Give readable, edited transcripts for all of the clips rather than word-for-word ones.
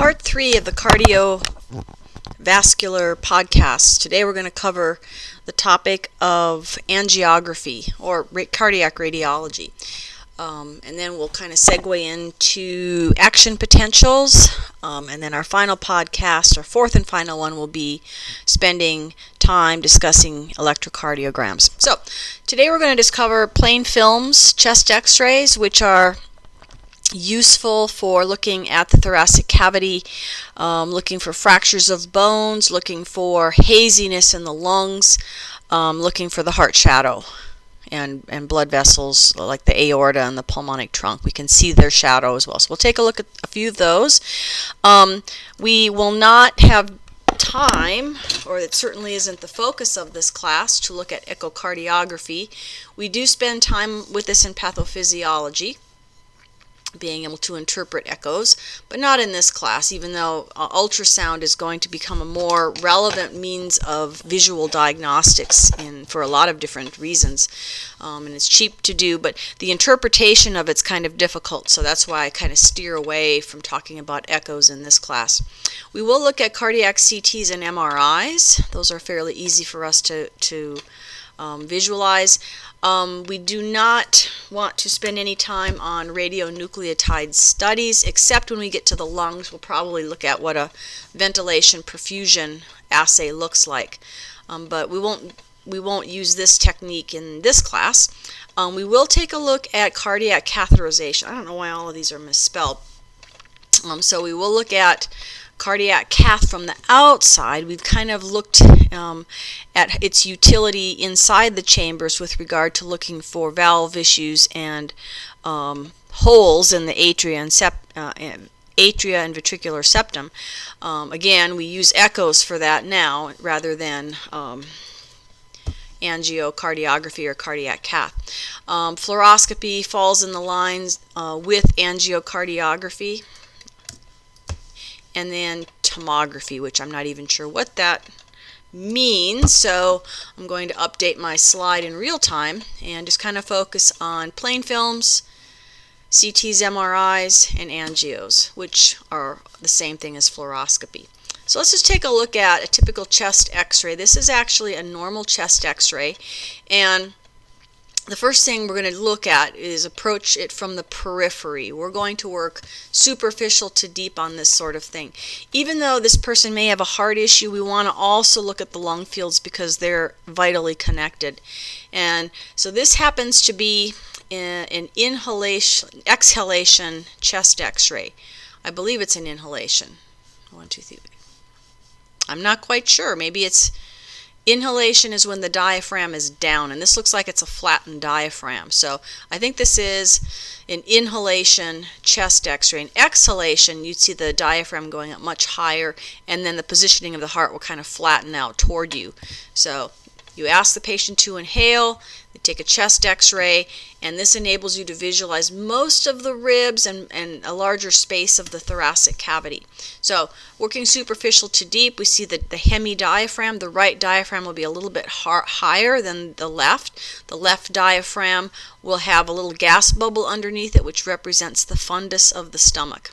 Part 3 of the Cardiovascular podcast. Today we're going to cover the topic of angiography or cardiac radiology. And then we'll kind of segue into action potentials. And then our final podcast, our fourth and final one, will be spending time discussing electrocardiograms. So today we're going to discover plain films, chest x-rays, which are useful for looking at the thoracic cavity, looking for fractures of bones, looking for haziness in the lungs, looking for the heart shadow and blood vessels like the aorta and the pulmonic trunk. We can see their shadow as well. So we'll take a look at a few of those. We will not have time, or it certainly isn't the focus of this class, to look at echocardiography. We do spend time with this in pathophysiology, being able to interpret echoes, but not in this class, even though ultrasound is going to become a more relevant means of visual diagnostics for a lot of different reasons. And it's cheap to do, but the interpretation of it's kind of difficult, so that's why I kind of steer away from talking about echoes in this class. We will look at cardiac CTs and MRIs. Those are fairly easy for us to visualize. We do not want to spend any time on radionucleotide studies, except when we get to the lungs. We'll probably look at what a ventilation perfusion assay looks like, but we won't use this technique in this class. We will take a look at cardiac catheterization. I don't know why all of these are misspelled. So we will look at cardiac cath from the outside. We've kind of looked at its utility inside the chambers with regard to looking for valve issues and holes in the atria and ventricular septum. Again, we use echoes for that now rather than angiocardiography or cardiac cath. Fluoroscopy falls in the lines with angiocardiography. And then tomography, which I'm not even sure what that means, so I'm going to update my slide in real time and just kind of focus on plain films, CTs, MRIs, and angios, which are the same thing as fluoroscopy. So let's just take a look at a typical chest x-ray. This is actually a normal chest x-ray, and the first thing we're going to look at is approach it from the periphery. We're going to work superficial to deep on this sort of thing. Even though this person may have a heart issue, we want to also look at the lung fields because they're vitally connected. And so this happens to be an exhalation chest x-ray. I believe it's an inhalation. 1, 2, 3. I'm not quite sure. Maybe it's inhalation is when the diaphragm is down, and this looks like it's a flattened diaphragm. So I think this is an inhalation chest x-ray. In exhalation, you'd see the diaphragm going up much higher, and then the positioning of the heart will kind of flatten out toward you. So you ask the patient to inhale, they take a chest x-ray, and this enables you to visualize most of the ribs and a larger space of the thoracic cavity. So working superficial to deep, we see that the hemidiaphragm, the right diaphragm will be a little bit higher than the left. The left diaphragm will have a little gas bubble underneath it, which represents the fundus of the stomach.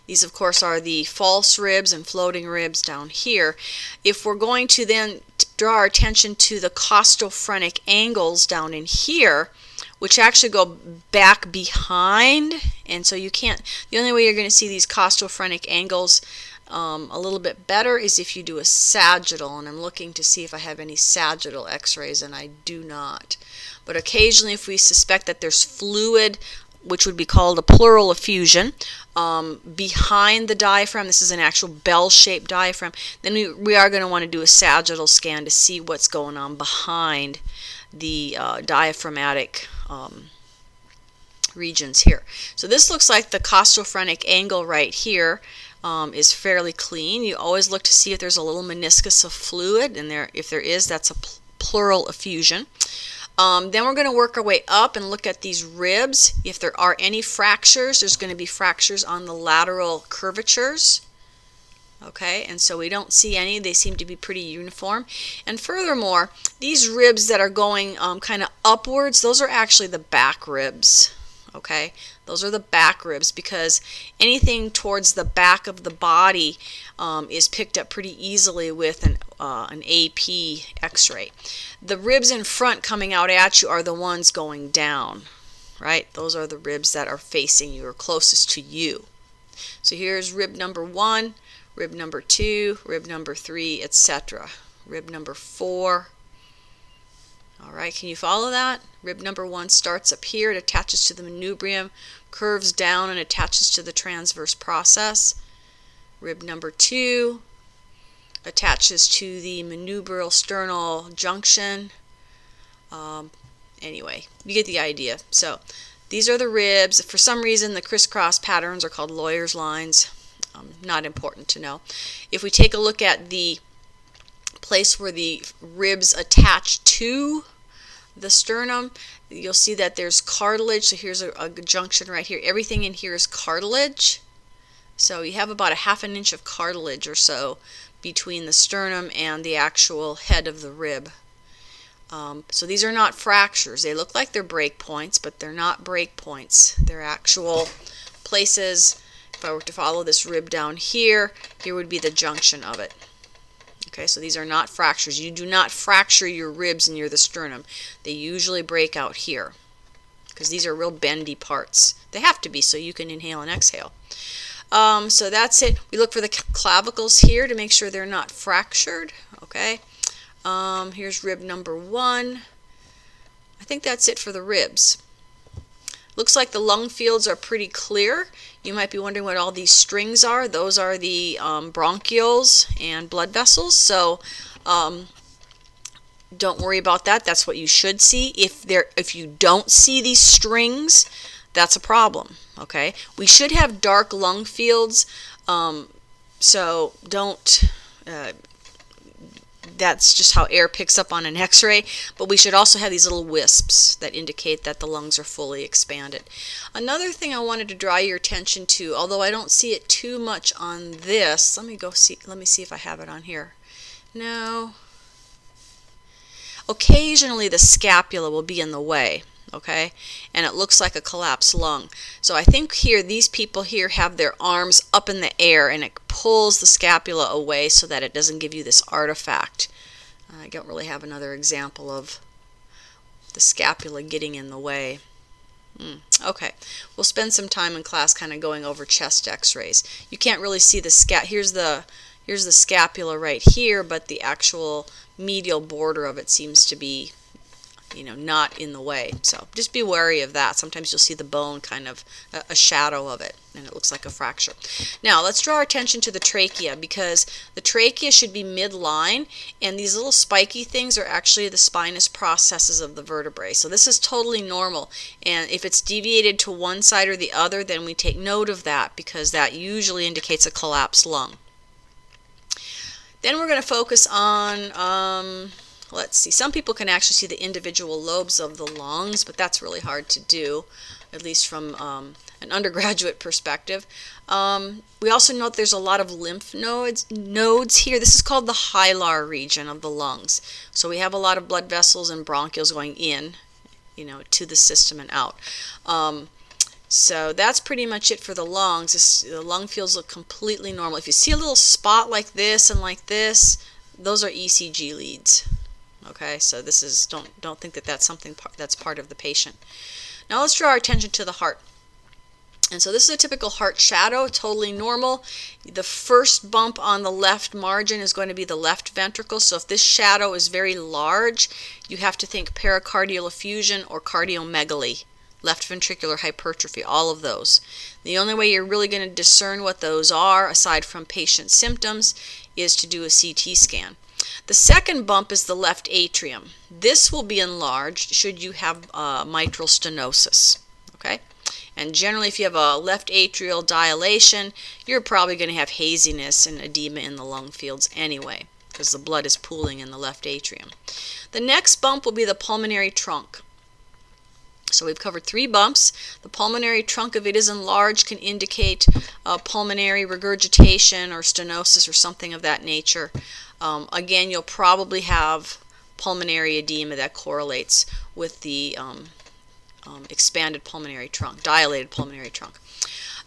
These, of course, are the false ribs and floating ribs down here. If we're going to then draw our attention to the costophrenic angles down in here, which actually go back behind, and so you can't, the only way you're going to see these costophrenic angles a little bit better is if you do a sagittal, and I'm looking to see if I have any sagittal x-rays, and I do not. But occasionally, if we suspect that there's fluid, which would be called a pleural effusion, behind the diaphragm, this is an actual bell-shaped diaphragm, then we are going to want to do a sagittal scan to see what's going on behind the diaphragmatic regions here. So this looks like the costophrenic angle right here is fairly clean. You always look to see if there's a little meniscus of fluid, and if there is, that's a pleural effusion. Then we're going to work our way up and look at these ribs. If there are any fractures, there's going to be fractures on the lateral curvatures. Okay, and so we don't see any. They seem to be pretty uniform. And furthermore, these ribs that are going kind of upwards, those are actually the back ribs. Okay, those are the back ribs, because anything towards the back of the body is picked up pretty easily with an AP x-ray. The ribs in front coming out at you are the ones going down, right? Those are the ribs that are facing you or closest to you. So here's rib number 1, rib number 2, rib number 3, etc. Rib number 4. All right, can you follow that? Rib number 1 starts up here, it attaches to the manubrium, curves down and attaches to the transverse process. Rib number 2 attaches to the manubrial sternal junction. Anyway, you get the idea. So these are the ribs. For some reason, the crisscross patterns are called lawyer's lines. Not important to know. If we take a look at the place where the ribs attach to the sternum, you'll see that there's cartilage. So here's a junction right here. Everything in here is cartilage. So you have about a ½ an inch of cartilage or so between the sternum and the actual head of the rib. So these are not fractures. They look like they're break points, but they're not break points. They're actual places. If I were to follow this rib down here, here would be the junction of it. Okay, so these are not fractures. You do not fracture your ribs near the sternum. They usually break out here, because these are real bendy parts. They have to be so you can inhale and exhale. So that's it. We look for the clavicles here to make sure they're not fractured. Okay. Here's rib number 1. I think that's it for the ribs. Looks like the lung fields are pretty clear. You might be wondering what all these strings are. Those are the bronchioles and blood vessels. So don't worry about that. That's what you should see. If you don't see these strings, that's a problem. Okay, we should have dark lung fields. So don't. That's just how air picks up on an x-ray, but we should also have these little wisps that indicate that the lungs are fully expanded. Another thing I wanted to draw your attention to, although I don't see it too much on this, let me see if I have it on here. No. Occasionally the scapula will be in the way, okay? And it looks like a collapsed lung. So I think here, these people here have their arms up in the air, and it pulls the scapula away so that it doesn't give you this artifact. I don't really have another example of the scapula getting in the way. Okay, we'll spend some time in class kind of going over chest x-rays. You can't really see the here's the scapula right here, but the actual medial border of it seems to be, not in the way. So just be wary of that. Sometimes you'll see the bone, kind of a shadow of it, and it looks like a fracture. Now let's draw our attention to the trachea, because the trachea should be midline, and these little spiky things are actually the spinous processes of the vertebrae. So this is totally normal, and if it's deviated to one side or the other, then we take note of that, because that usually indicates a collapsed lung. Then we're going to focus on let's see, some people can actually see the individual lobes of the lungs, but that's really hard to do, at least from an undergraduate perspective. We also note there's a lot of lymph nodes here. This is called the hilar region of the lungs. So we have a lot of blood vessels and bronchioles going in, to the system and out. So that's pretty much it for the lungs. The lung fields look completely normal. If you see a little spot like this and like this, those are ECG leads. Okay, so this is, don't think that that's something that's part of the patient. Now let's draw our attention to the heart. And so this is a typical heart shadow, totally normal. The first bump on the left margin is going to be the left ventricle. So if this shadow is very large, you have to think pericardial effusion or cardiomegaly, left ventricular hypertrophy, all of those. The only way you're really going to discern what those are, aside from patient symptoms, is to do a CT scan. The second bump is the left atrium. This will be enlarged should you have mitral stenosis. Okay? And generally, if you have a left atrial dilation, you're probably going to have haziness and edema in the lung fields anyway, because the blood is pooling in the left atrium. The next bump will be the pulmonary trunk. So we've covered 3 bumps. The pulmonary trunk, if it is enlarged, can indicate pulmonary regurgitation or stenosis or something of that nature. Again, you'll probably have pulmonary edema that correlates with the expanded pulmonary trunk, dilated pulmonary trunk.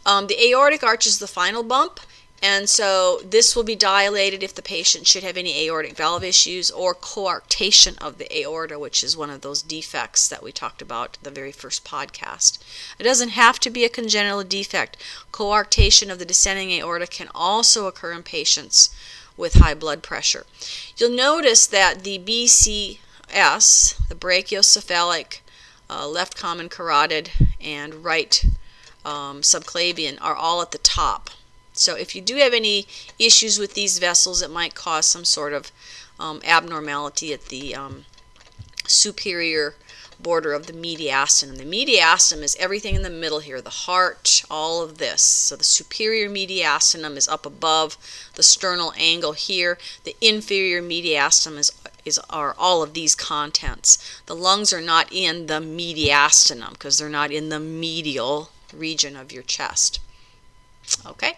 The aortic arch is the final bump, and so this will be dilated if the patient should have any aortic valve issues or coarctation of the aorta, which is one of those defects that we talked about the very first podcast. It doesn't have to be a congenital defect. Coarctation of the descending aorta can also occur in patients with high blood pressure. You'll notice that the BCS, the brachiocephalic, left common carotid, and right subclavian are all at the top. So if you do have any issues with these vessels, it might cause some sort of abnormality at the superior border of the mediastinum. The mediastinum is everything in the middle here, the heart, all of this. So the superior mediastinum is up above the sternal angle here. The inferior mediastinum are all of these contents. The lungs are not in the mediastinum because they're not in the medial region of your chest. Okay?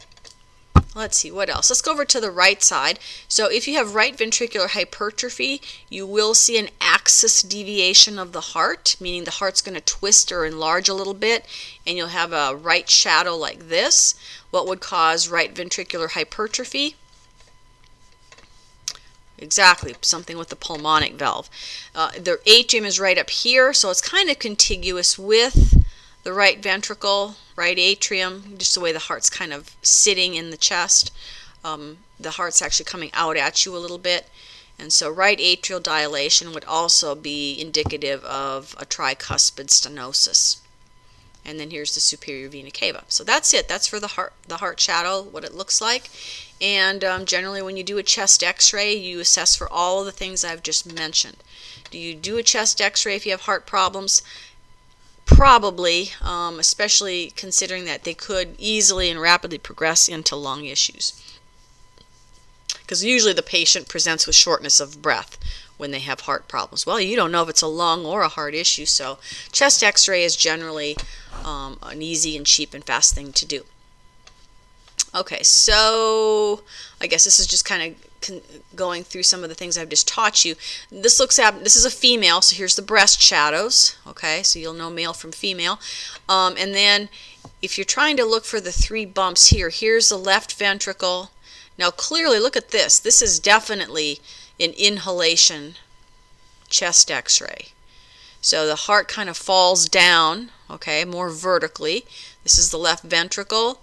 Let's see, what else? Let's go over to the right side. So if you have right ventricular hypertrophy, you will see an axis deviation of the heart, meaning the heart's going to twist or enlarge a little bit, and you'll have a right shadow like this. What would cause right ventricular hypertrophy? Exactly, something with the pulmonic valve. The atrium is right up here, so it's kind of contiguous with the right ventricle, right atrium, just the way the heart's kind of sitting in the chest. The heart's actually coming out at you a little bit. And so right atrial dilation would also be indicative of a tricuspid stenosis. And then here's the superior vena cava. So that's it. That's for the heart shadow, what it looks like. And generally when you do a chest x-ray, you assess for all of the things I've just mentioned. Do you do a chest x-ray if you have heart problems? Probably, especially considering that they could easily and rapidly progress into lung issues. Because usually the patient presents with shortness of breath when they have heart problems. Well, you don't know if it's a lung or a heart issue, so chest x-ray is generally an easy and cheap and fast thing to do. Okay, so I guess this is just kind of going through some of the things I've just taught you. This is a female, so here's the breast shadows. Okay, so you'll know male from female. And then if you're trying to look for the three bumps here, here's the left ventricle. Now clearly, look at this. This is definitely an inhalation chest x-ray. So the heart kind of falls down, okay, more vertically. This is the left ventricle.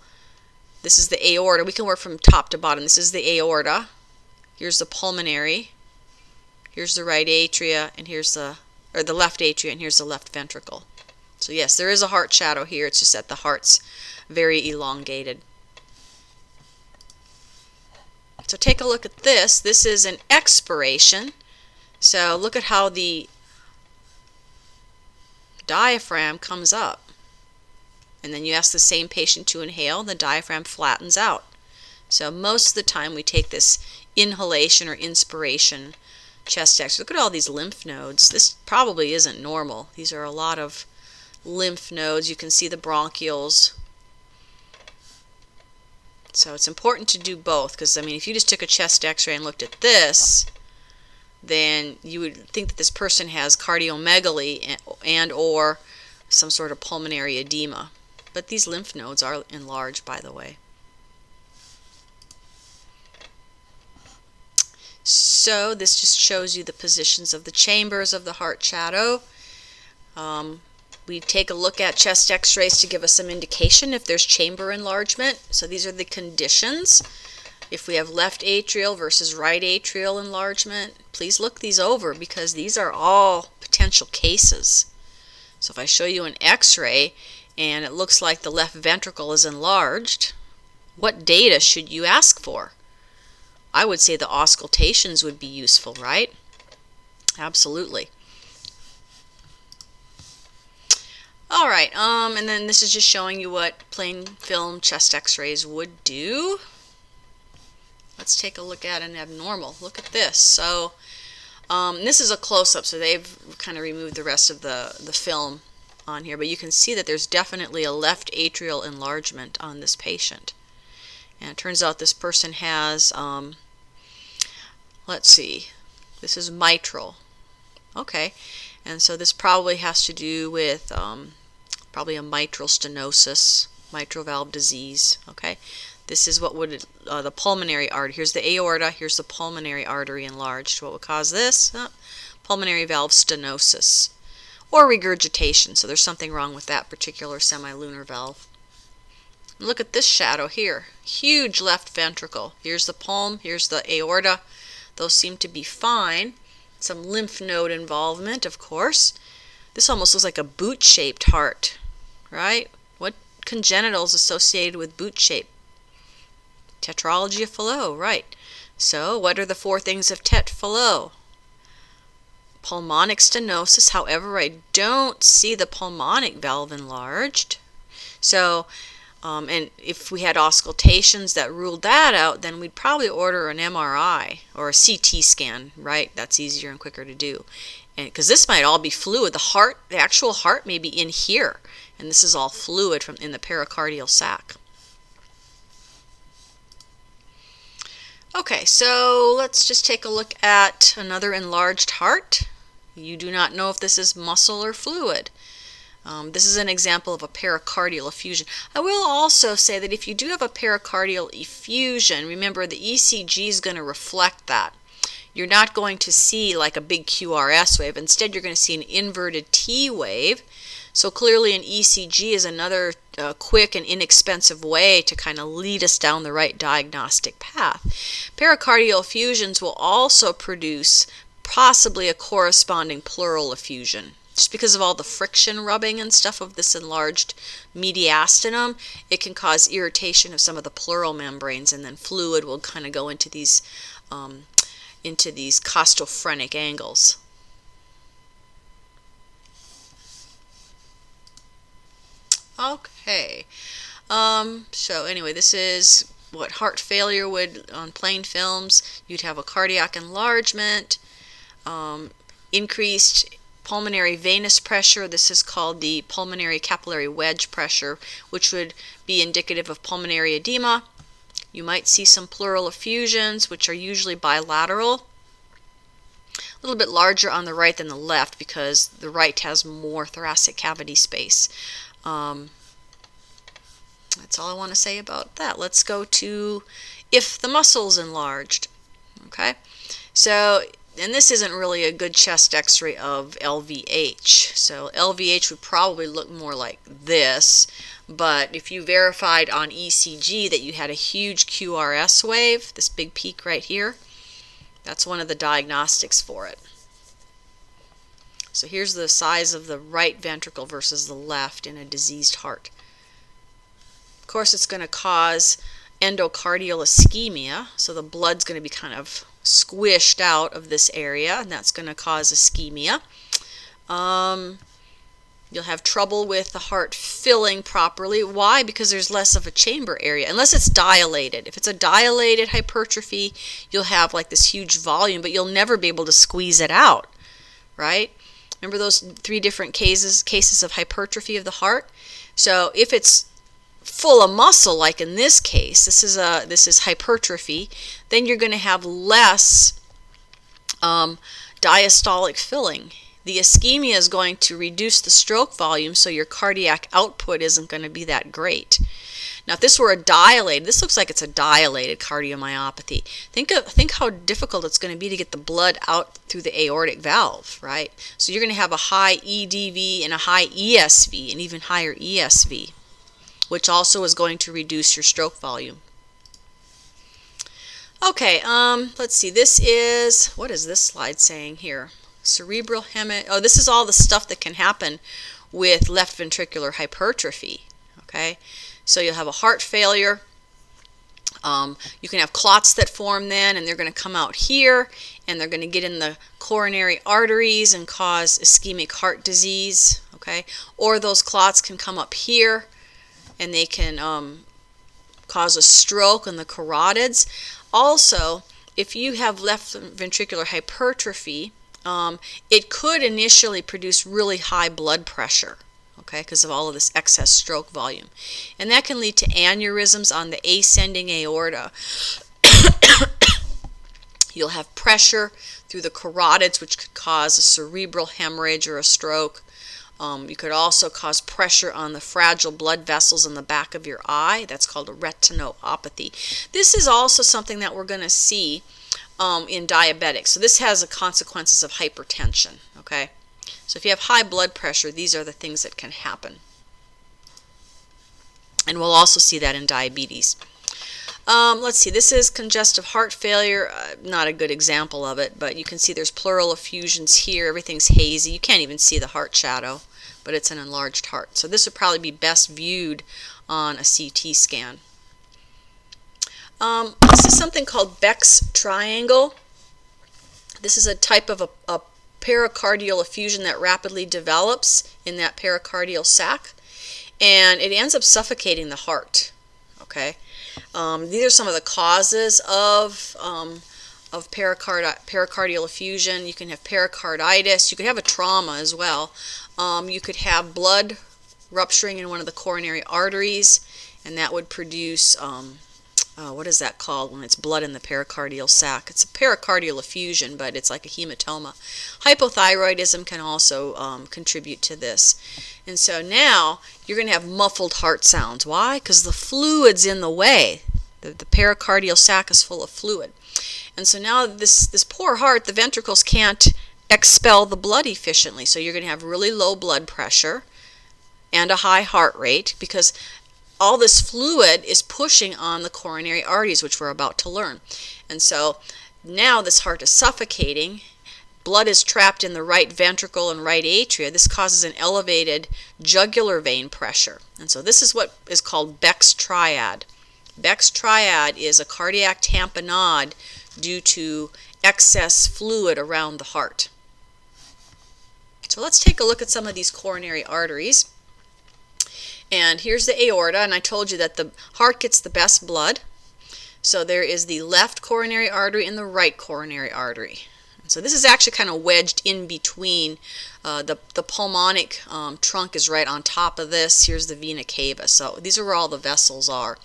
This is the aorta. We can work from top to bottom. This is the aorta. Here's the pulmonary. Here's the right atria, and here's the left atria, and here's the left ventricle. So yes, there is a heart shadow here. It's just that the heart's very elongated. So take a look at this. This is an expiration. So look at how the diaphragm comes up. And then you ask the same patient to inhale, and the diaphragm flattens out. So most of the time we take this inhalation or inspiration chest x-ray. Look at all these lymph nodes. This probably isn't normal. These are a lot of lymph nodes. You can see the bronchioles. So it's important to do both, because I mean, if you just took a chest x-ray and looked at this, then you would think that this person has cardiomegaly and or some sort of pulmonary edema. But these lymph nodes are enlarged, by the way. So this just shows you the positions of the chambers of the heart shadow. We take a look at chest x-rays to give us some indication if there's chamber enlargement. So these are the conditions. If we have left atrial versus right atrial enlargement, please look these over because these are all potential cases. So if I show you an x-ray and it looks like the left ventricle is enlarged, what data should you ask for? I would say the auscultations would be useful, right? Absolutely. All right, and then this is just showing you what plain film chest x-rays would do. Let's take a look at an abnormal. Look at this. So this is a close-up, so they've kind of removed the rest of the film on here, but you can see that there's definitely a left atrial enlargement on this patient. And it turns out this person has, let's see, this is mitral. Okay, And so this probably has to do with probably a mitral stenosis, mitral valve disease. Okay, this is what would the pulmonary artery. Here's the aorta. Here's the pulmonary artery enlarged. What would cause this? Pulmonary valve stenosis or regurgitation. So there's something wrong with that particular semilunar valve. Look at this shadow here. Huge left ventricle. Here's the pulm. Here's the aorta. Those seem to be fine. Some lymph node involvement, of course. This almost looks like a boot-shaped heart, right? What congenital is associated with boot shape? Tetralogy of Fallot, right. So what are the four things of Tet Fallot? Pulmonic stenosis. However, I don't see the pulmonic valve enlarged. So, and if we had auscultations that ruled that out, then we'd probably order an MRI or a CT scan, right? That's easier and quicker to do. And because this might all be fluid. The heart, the actual heart may be in here, and this is all fluid from in the pericardial sac. Okay, so let's just take a look at another enlarged heart. You do not know if this is muscle or fluid. This is an example of a pericardial effusion. I will also say that if you do have a pericardial effusion, remember the ECG is going to reflect that. You're not going to see like a big QRS wave. Instead, you're going to see an inverted T wave. So clearly an ECG is another quick and inexpensive way to kind of lead us down the right diagnostic path. Pericardial effusions will also produce possibly a corresponding pleural effusion. Just because of all the friction rubbing and stuff of this enlarged mediastinum, it can cause irritation of some of the pleural membranes, and then fluid will kind of go into these costophrenic angles. Okay, so anyway, this is what heart failure would, on plain films, you'd have a cardiac enlargement, increased pulmonary venous pressure. This is called the pulmonary capillary wedge pressure, which would be indicative of pulmonary edema. You might see some pleural effusions, which are usually bilateral. A little bit larger on the right than the left because the right has more thoracic cavity space. That's all I want to say about that. Let's go to if the muscle's enlarged. Okay, so, and this isn't really a good chest x-ray of LVH. So LVH would probably look more like this, but if you verified on ECG that you had a huge QRS wave, this big peak right here, that's one of the diagnostics for it. So here's the size of the right ventricle versus the left in a diseased heart. Of course, it's going to cause endocardial ischemia, so the blood's going to be kind of squished out of this area, and that's going to cause ischemia. You'll have trouble with the heart filling properly. Why? Because there's less of a chamber area, unless it's dilated. If it's a dilated hypertrophy, you'll have like this huge volume, but you'll never be able to squeeze it out, right? Remember those three different cases of hypertrophy of the heart? So if it's full of muscle, like in this case, this is hypertrophy, then you're going to have less diastolic filling. The ischemia is going to reduce the stroke volume, so your cardiac output isn't going to be that great. Now, if this were a dilated, this looks like it's a dilated cardiomyopathy. Think how difficult it's going to be to get the blood out through the aortic valve, right? So you're going to have a high EDV and a high ESV, and even higher ESV, which also is going to reduce your stroke volume. Okay, let's see. This is, what is this slide saying here? Cerebral hemorrhage. Oh, this is all the stuff that can happen with left ventricular hypertrophy. Okay, so you'll have a heart failure. You can have clots that form then, and they're going to come out here, and they're going to get in the coronary arteries and cause ischemic heart disease. Okay, or those clots can come up here, and they can cause a stroke in the carotids. Also, if you have left ventricular hypertrophy, it could initially produce really high blood pressure, okay, because of all of this excess stroke volume. And that can lead to aneurysms on the ascending aorta. You'll have pressure through the carotids, which could cause a cerebral hemorrhage or a stroke. You could also cause pressure on the fragile blood vessels in the back of your eye. That's called a retinopathy. This is also something that we're going to see in diabetics. So this has the consequences of hypertension. Okay, so if you have high blood pressure, these are the things that can happen. And we'll also see that in diabetes. Let's see, this is congestive heart failure. Not a good example of it, but you can see there's pleural effusions here. Everything's hazy. You can't even see the heart shadow, but it's an enlarged heart. So this would probably be best viewed on a CT scan. This is something called Beck's triangle. This is a type of a pericardial effusion that rapidly develops in that pericardial sac, and it ends up suffocating the heart. Okay. These are some of the causes of pericardial effusion. You can have pericarditis. You could have a trauma as well. You could have blood rupturing in one of the coronary arteries, and that would produce, what is that called when it's blood in the pericardial sac? It's a pericardial effusion, but it's like a hematoma. Hypothyroidism can also contribute to this. And so now you're going to have muffled heart sounds. Why? Because the fluid's in the way. The pericardial sac is full of fluid. And so now this poor heart, the ventricles can't expel the blood efficiently. So you're going to have really low blood pressure and a high heart rate because all this fluid is pushing on the coronary arteries, which we're about to learn. And so now this heart is suffocating. Blood is trapped in the right ventricle and right atria. This causes an elevated jugular vein pressure. And so this is what is called Beck's triad. Beck's triad is a cardiac tamponade due to excess fluid around the heart. So let's take a look at some of these coronary arteries. And here's the aorta, and I told you that the heart gets the best blood. So there is the left coronary artery and the right coronary artery. So this is actually kind of wedged in between. The pulmonic trunk is right on top of this. Here's the vena cava. So these are where all the vessels are.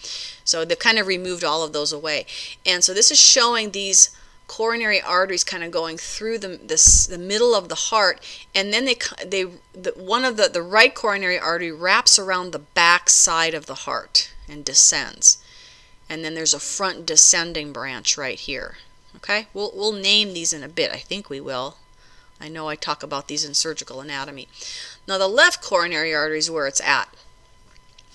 So they've kind of removed all of those away. And so this is showing these coronary arteries kind of going through the middle of the heart, and then the right coronary artery wraps around the back side of the heart and descends. And then there's a front descending branch right here. Okay, we'll name these in a bit. I think we will. I know I talk about these in surgical anatomy. Now the left coronary artery is where it's at.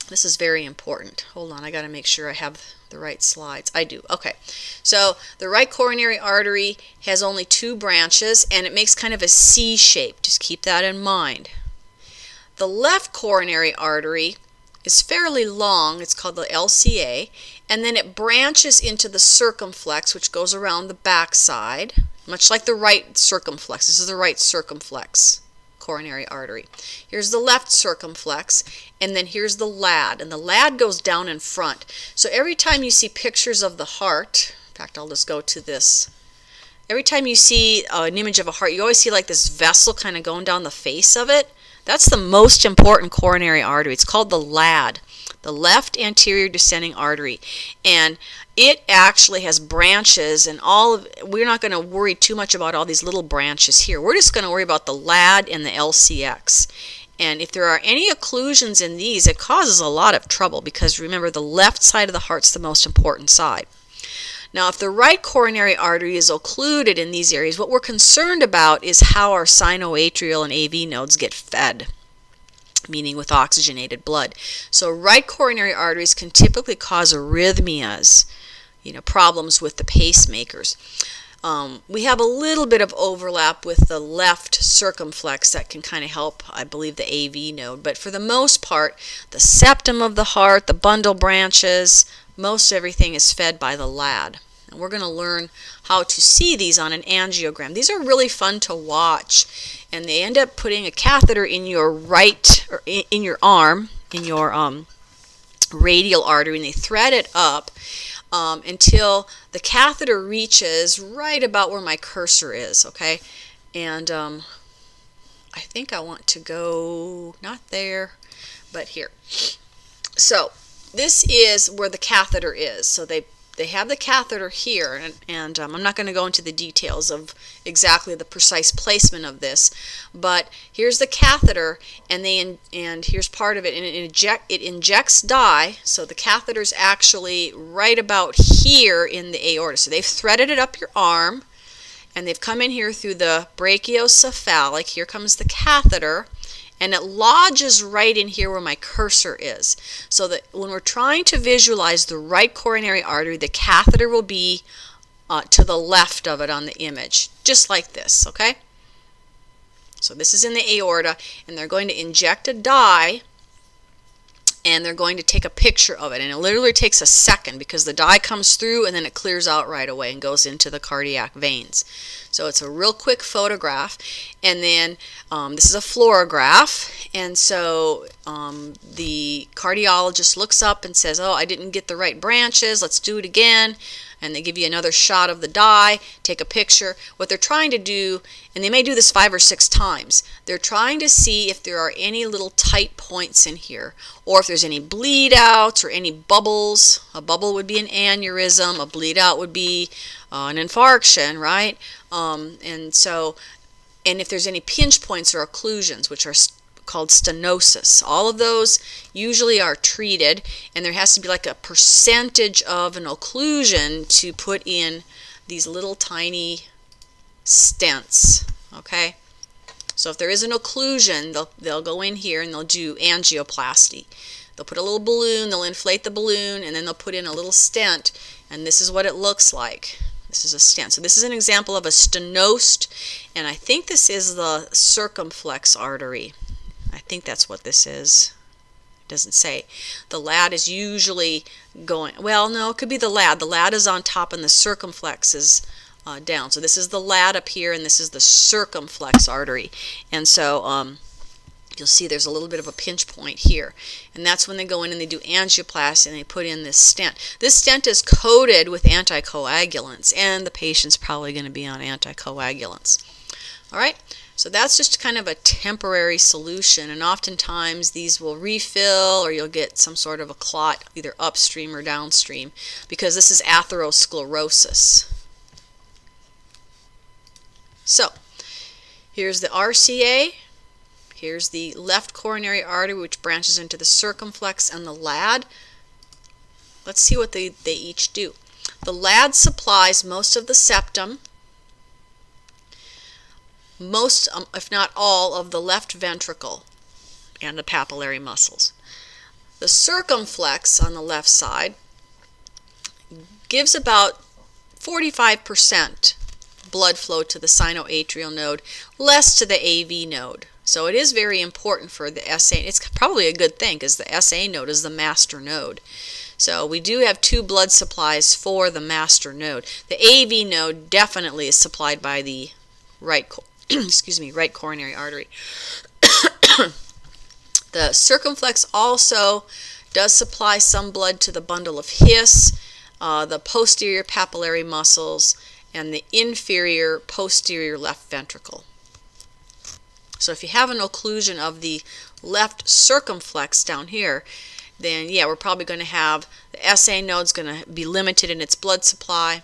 This is very important. Hold on, I got to make sure I have the right slides. I do. Okay, so the right coronary artery has only 2 branches, and it makes kind of a C shape. Just keep that in mind. The left coronary artery is fairly long. It's called the LCA, and then it branches into the circumflex, which goes around the back side, much like the right circumflex. This is the right circumflex coronary artery. Here's the left circumflex, and then here's the LAD, and the LAD goes down in front. So every time you see pictures of the heart, in fact, I'll just go to this. Every time you see an image of a heart, you always see like this vessel kind of going down the face of it. That's the most important coronary artery. It's called the LAD, the left anterior descending artery, and it actually has branches, and we're not going to worry too much about all these little branches here. We're just going to worry about the LAD and the LCX. And if there are any occlusions in these, it causes a lot of trouble because remember, the left side of the heart's the most important side. Now, if the right coronary artery is occluded in these areas, what we're concerned about is how our sinoatrial and AV nodes get fed, meaning with oxygenated blood. So right coronary arteries can typically cause arrhythmias, problems with the pacemakers. We have a little bit of overlap with the left circumflex that can kind of help, I believe, the AV node. But for the most part, the septum of the heart, the bundle branches, most everything is fed by the LAD. And we're going to learn how to see these on an angiogram. These are really fun to watch. And they end up putting a catheter in your in your arm, in your radial artery, and they thread it up until the catheter reaches right about where my cursor is, okay? And I think I want to go, not there, but here. So this is where the catheter is. So they they have the catheter here, and I'm not going to go into the details of exactly the precise placement of this, but here's the catheter, and here's part of it, and it injects dye, so the catheter's actually right about here in the aorta. So they've threaded it up your arm, and they've come in here through the brachiocephalic. Here comes the catheter, and it lodges right in here where my cursor is. So that when we're trying to visualize the right coronary artery, the catheter will be to the left of it on the image, just like this, okay? So this is in the aorta, and they're going to inject a dye, and they're going to take a picture of it, and it literally takes a second because the dye comes through and then it clears out right away and goes into the cardiac veins. So it's a real quick photograph, and then this is a fluorograph, and so the cardiologist looks up and says, oh, I didn't get the right branches, let's do it again, and they give you another shot of the dye, take a picture. What they're trying to do, and they may do this 5 or 6 times, they're trying to see if there are any little tight points in here, or if there's any bleed outs or any bubbles. A bubble would be an aneurysm, a bleed out would be an infarction, right? And if there's any pinch points or occlusions, which are called stenosis, all of those usually are treated, and there has to be like a percentage of an occlusion to put in these little tiny stents, okay? So if there is an occlusion, they'll go in here and they'll do angioplasty. They'll put a little balloon, they'll inflate the balloon, and then they'll put in a little stent, and this is what it looks like. This is a stent. So this is an example of a stenosed, and I think this is the circumflex artery. I think that's what this is. It doesn't say. The LAD is usually going, well, no, it could be the LAD. The LAD is on top and the circumflex is down. So this is the LAD up here, and this is the circumflex artery. And so you'll see there's a little bit of a pinch point here. And that's when they go in and they do angioplasty and they put in this stent. This stent is coated with anticoagulants, and the patient's probably going to be on anticoagulants. All right? So that's just kind of a temporary solution, and oftentimes these will refill, or you'll get some sort of a clot either upstream or downstream, because this is atherosclerosis. So here's the RCA, here's the left coronary artery, which branches into the circumflex and the LAD. Let's see what they each do. The LAD supplies most of the septum, most, if not all, of the left ventricle and the papillary muscles. The circumflex on the left side gives about 45% blood flow to the sinoatrial node, less to the AV node. So it is very important for the SA. It's probably a good thing because the SA node is the master node. So we do have 2 blood supplies for the master node. The AV node definitely is supplied by the right right coronary artery. The circumflex also does supply some blood to the bundle of His, the posterior papillary muscles, and the inferior posterior left ventricle. So if you have an occlusion of the left circumflex down here, then yeah, we're probably going to have the SA node's going to be limited in its blood supply,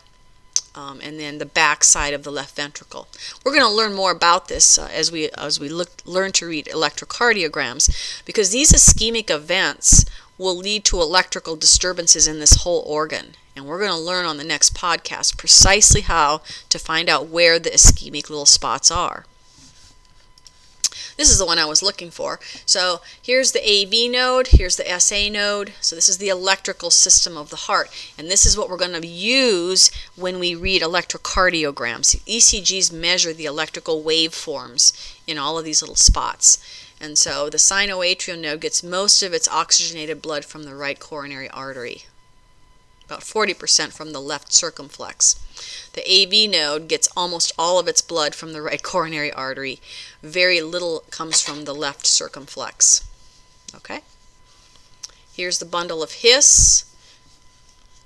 and then the back side of the left ventricle. We're going to learn more about this as we learn to read electrocardiograms, because these ischemic events will lead to electrical disturbances in this whole organ. And we're going to learn on the next podcast precisely how to find out where the ischemic little spots are. This is the one I was looking for. So here's the AV node, here's the SA node. So this is the electrical system of the heart. And this is what we're going to use when we read electrocardiograms. ECGs measure the electrical waveforms in all of these little spots. And so the sinoatrial node gets most of its oxygenated blood from the right coronary artery, about 40% from the left circumflex. The AV node gets almost all of its blood from the right coronary artery. Very little comes from the left circumflex. Okay? Here's the bundle of His,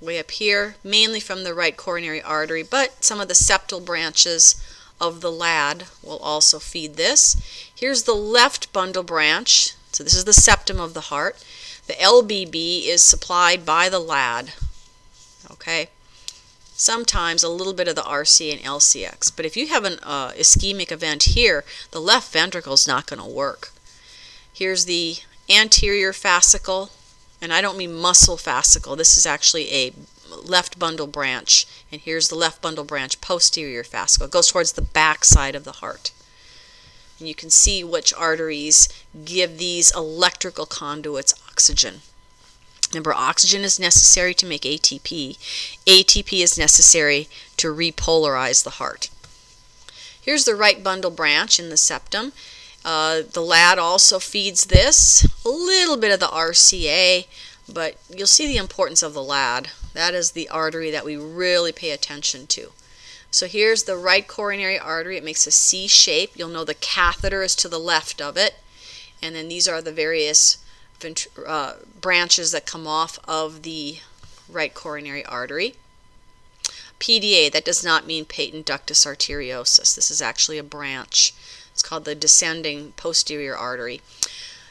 way up here, mainly from the right coronary artery, but some of the septal branches of the LAD will also feed this. Here's the left bundle branch. So this is the septum of the heart. The LBB is supplied by the LAD. Okay, sometimes a little bit of the RCA and LCX. But if you have an ischemic event here, the left ventricle is not going to work. Here's the anterior fascicle, and I don't mean muscle fascicle. This is actually a left bundle branch, and here's the left bundle branch posterior fascicle. It goes towards the back side of the heart. And you can see which arteries give these electrical conduits oxygen. Remember, oxygen is necessary to make ATP. ATP is necessary to repolarize the heart. Here's the right bundle branch in the septum. The LAD also feeds this. A little bit of the RCA, but you'll see the importance of the LAD. That is the artery that we really pay attention to. So here's the right coronary artery. It makes a C shape. You'll know the catheter is to the left of it. And then these are the various branches that come off of the right coronary artery. PDA, that does not mean patent ductus arteriosus. This is actually a branch. It's called the descending posterior artery.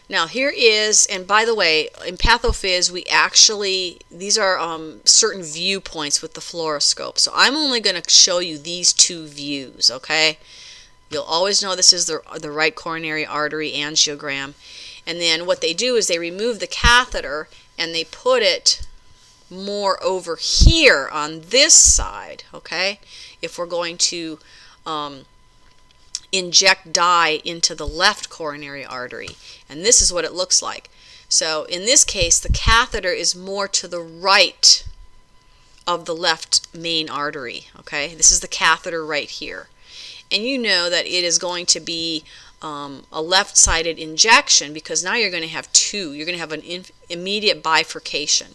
Now here is, and by the way, in pathophys these are certain viewpoints with the fluoroscope. So I'm only going to show you these two views, okay? You'll always know this is the right coronary artery angiogram. And then what they do is they remove the catheter and they put it more over here on this side, okay? If we're going to inject dye into the left coronary artery. And this is what it looks like. So in this case, the catheter is more to the right of the left main artery, okay? This is the catheter right here. And you know that it is going to be a left-sided injection because now you're going to have two. You're going to have an immediate bifurcation.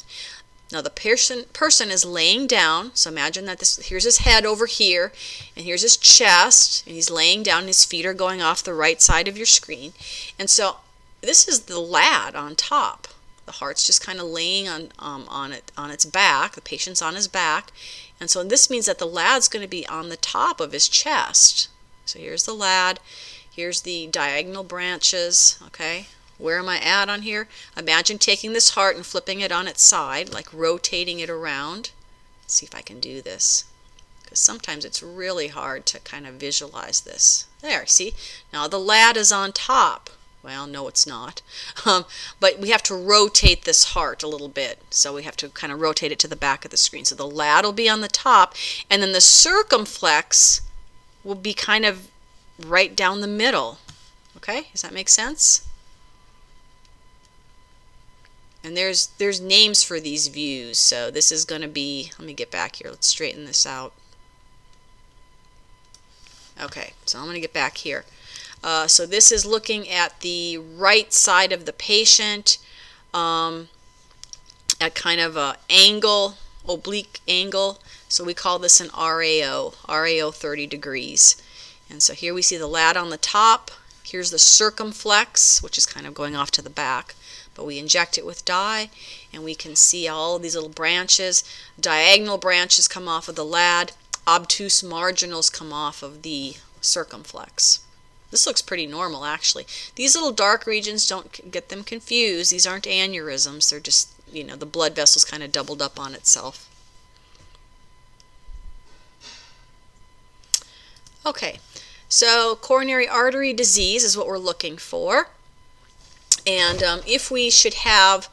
Now the person is laying down, so imagine that here's his head over here, and here's his chest, and he's laying down, his feet are going off the right side of your screen. And so this is the LAD on top. The heart's just kind of laying on its back, the patient's on his back, and so this means that the LAD's going to be on the top of his chest. So here's the LAD, here's the diagonal branches, okay? Where am I at on here? Imagine taking this heart and flipping it on its side, like rotating it around. Let's see if I can do this, because sometimes it's really hard to kind of visualize this. There, see? Now the LAD is on top. Well, no, it's not. But we have to rotate this heart a little bit. So we have to kind of rotate it to the back of the screen. So the LAD will be on the top, and then the circumflex will be kind of right down the middle. Okay? Does that make sense? And there's names for these views. So this is going to be, let me get back here. Let's straighten this out. Okay, so I'm going to get back here. So this is looking at the right side of the patient at kind of an angle, oblique angle. So we call this an RAO 30 degrees. And so here we see the LAD on the top. Here's the circumflex, which is kind of going off to the back. But we inject it with dye, and we can see all of these little branches. Diagonal branches come off of the LAD. Obtuse marginals come off of the circumflex. This looks pretty normal, actually. These little dark regions, don't get them confused. These aren't aneurysms. They're just, you know, the blood vessel's kind of doubled up on itself. Okay, so coronary artery disease is what we're looking for. And if we should have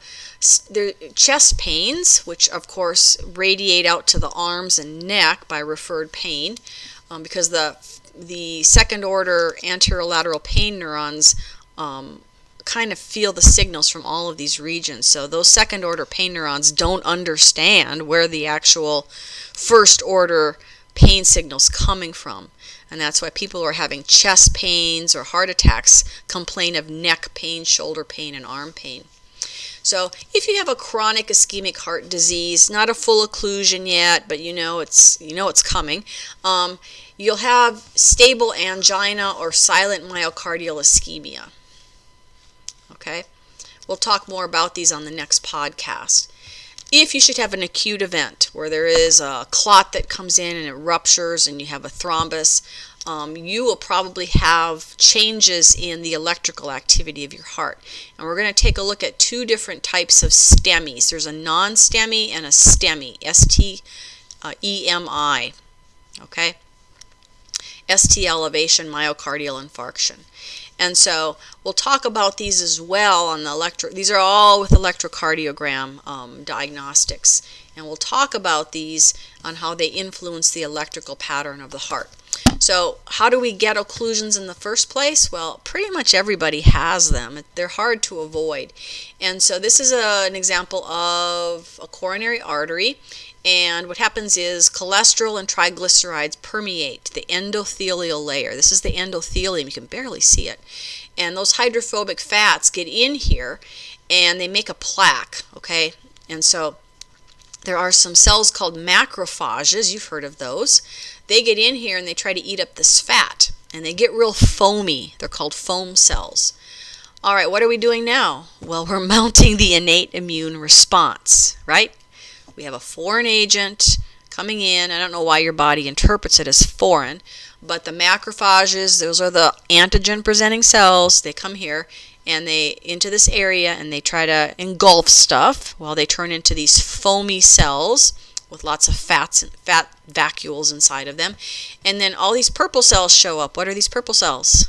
chest pains, which of course radiate out to the arms and neck by referred pain, because the second order anterolateral pain neurons kind of feel the signals from all of these regions. So those second order pain neurons don't understand where the actual first order pain signals coming from. And that's why people who are having chest pains or heart attacks complain of neck pain, shoulder pain, and arm pain. So if you have a chronic ischemic heart disease, not a full occlusion yet, but you know it's coming, you'll have stable angina or silent myocardial ischemia. Okay? We'll talk more about these on the next podcast. If you should have an acute event where there is a clot that comes in and it ruptures and you have a thrombus, you will probably have changes in the electrical activity of your heart. And we're going to take a look at two different types of STEMIs. There's a non-STEMI and a STEMI, EMI, okay? ST elevation myocardial infarction. And so we'll talk about these as well on the these are all with electrocardiogram diagnostics. And we'll talk about these on how they influence the electrical pattern of the heart. So how do we get occlusions in the first place? Well, pretty much everybody has them. They're hard to avoid. And so this is an example of a coronary artery. And what happens is cholesterol and triglycerides permeate the endothelial layer. This is the endothelium. You can barely see it. And those hydrophobic fats get in here and they make a plaque, okay? And so there are some cells called macrophages. You've heard of those. They get in here and they try to eat up this fat. And they get real foamy. They're called foam cells. All right, what are we doing now? Well, we're mounting the innate immune response, right? We have a foreign agent coming in. I don't know why your body interprets it as foreign, but the macrophages, those are the antigen-presenting cells. They come here and they into this area and they try to engulf stuff. Well, they turn into these foamy cells with lots of fat vacuoles inside of them. And then all these purple cells show up. What are these purple cells?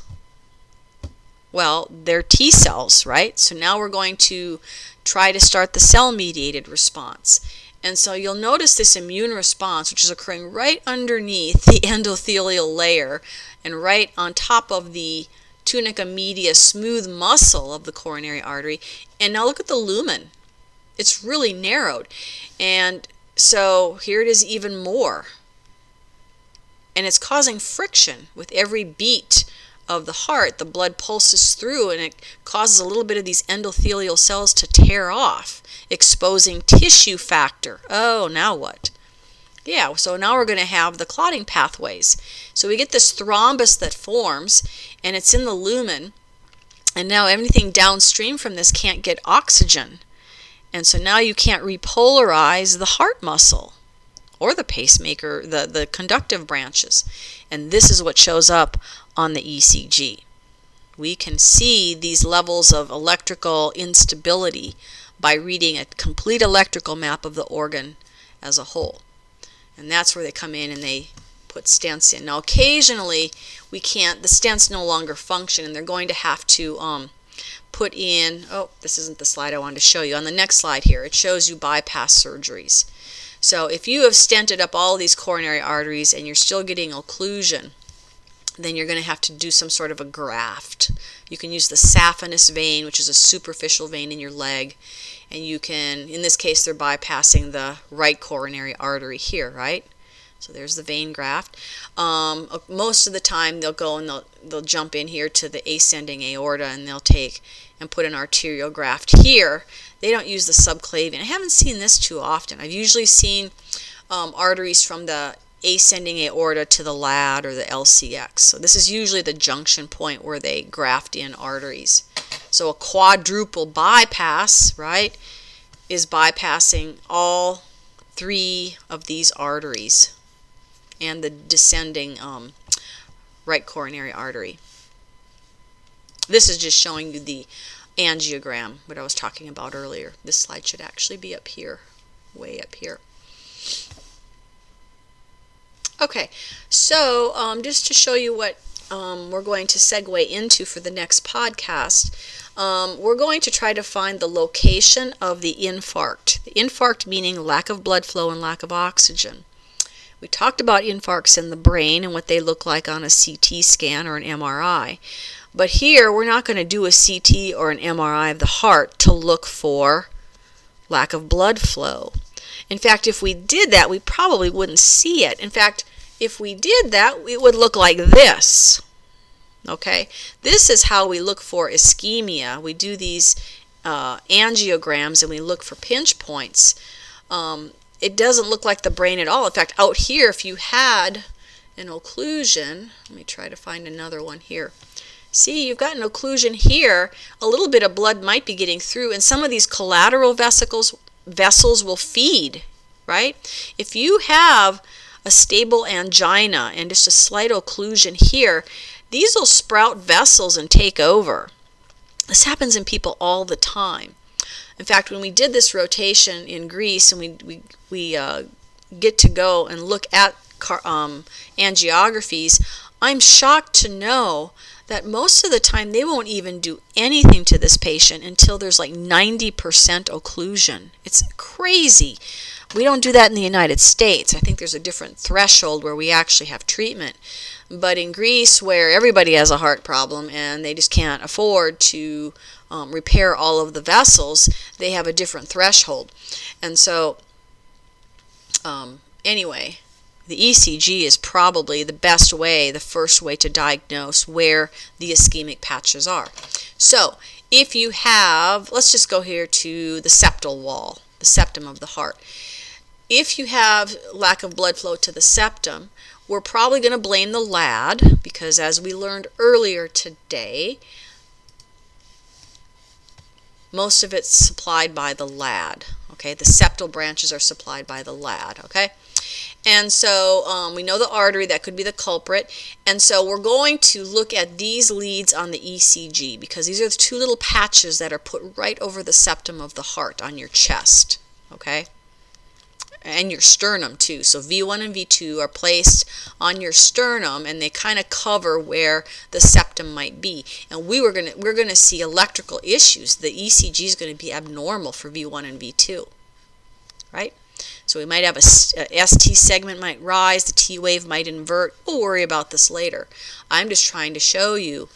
Well, they're T cells, right? So now we're going to try to start the cell-mediated response. And so you'll notice this immune response, which is occurring right underneath the endothelial layer and right on top of the tunica media smooth muscle of the coronary artery. And now look at the lumen. It's really narrowed. And so here it is even more. And it's causing friction with every beat of the heart. The blood pulses through and it causes a little bit of these endothelial cells to tear off, exposing tissue factor. Oh, now what? Yeah, so now we're going to have the clotting pathways. So we get this thrombus that forms, and it's in the lumen, and now everything downstream from this can't get oxygen. And so now you can't repolarize the heart muscle or the pacemaker, the conductive branches. And this is what shows up on the ECG. We can see these levels of electrical instability by reading a complete electrical map of the organ as a whole. And that's where they come in and they put stents in. Now occasionally the stents no longer function and they're going to have to put in, this isn't the slide I wanted to show you. On the next slide here, it shows you bypass surgeries. So if you have stented up all these coronary arteries and you're still getting occlusion, then you're going to have to do some sort of a graft. You can use the saphenous vein, which is a superficial vein in your leg, and you can, in this case, they're bypassing the right coronary artery here, right? So there's the vein graft. Most of the time they'll go and they'll jump in here to the ascending aorta and they'll take and put an arterial graft here. They don't use the subclavian. I haven't seen this too often. I've usually seen arteries from the ascending aorta to the LAD or the LCX. So this is usually the junction point where they graft in arteries. So a quadruple bypass, right, is bypassing all three of these arteries and the descending right coronary artery. This is just showing you the angiogram, what I was talking about earlier. This slide should actually be up here, way up here. Okay, so just to show you what we're going to segue into for the next podcast, we're going to try to find the location of the infarct. The infarct meaning lack of blood flow and lack of oxygen. We talked about infarcts in the brain and what they look like on a CT scan or an MRI. But here we're not going to do a CT or an MRI of the heart to look for lack of blood flow. In fact, if we did that, we probably wouldn't see it. In fact, if we did that, it would look like this. Okay? This is how we look for ischemia. We do these angiograms and we look for pinch points. It doesn't look like the brain at all. In fact, out here, if you had an occlusion, let me try to find another one here. See, you've got an occlusion here. A little bit of blood might be getting through, and some of these collateral vessels will feed, right? If you have a stable angina and just a slight occlusion here, these will sprout vessels and take over. This happens in people all the time. In fact, when we did this rotation in Greece and we get to go and look at angiographies, I'm shocked to know that most of the time they won't even do anything to this patient until there's like 90% occlusion. It's crazy. We don't do that in the United States. I think there's a different threshold where we actually have treatment. But in Greece, where everybody has a heart problem and they just can't afford to repair all of the vessels, they have a different threshold. And so, anyway, the ECG is probably the best way, the first way to diagnose where the ischemic patches are. So, if you have, let's just go here to the septal wall, the septum of the heart. If you have lack of blood flow to the septum, we're probably going to blame the LAD, because as we learned earlier today, most of it's supplied by the LAD. Okay, the septal branches are supplied by the LAD. Okay, and so we know the artery, that could be the culprit, and so we're going to look at these leads on the ECG, because these are the two little patches that are put right over the septum of the heart on your chest. Okay, and your sternum too. So V1 and V2 are placed on your sternum, and they kind of cover where the septum might be. And we're gonna see electrical issues. The ECG is going to be abnormal for V1 and V2, right? So we might have a ST segment might rise, the T wave might invert. We'll worry about this later. I'm just trying to show you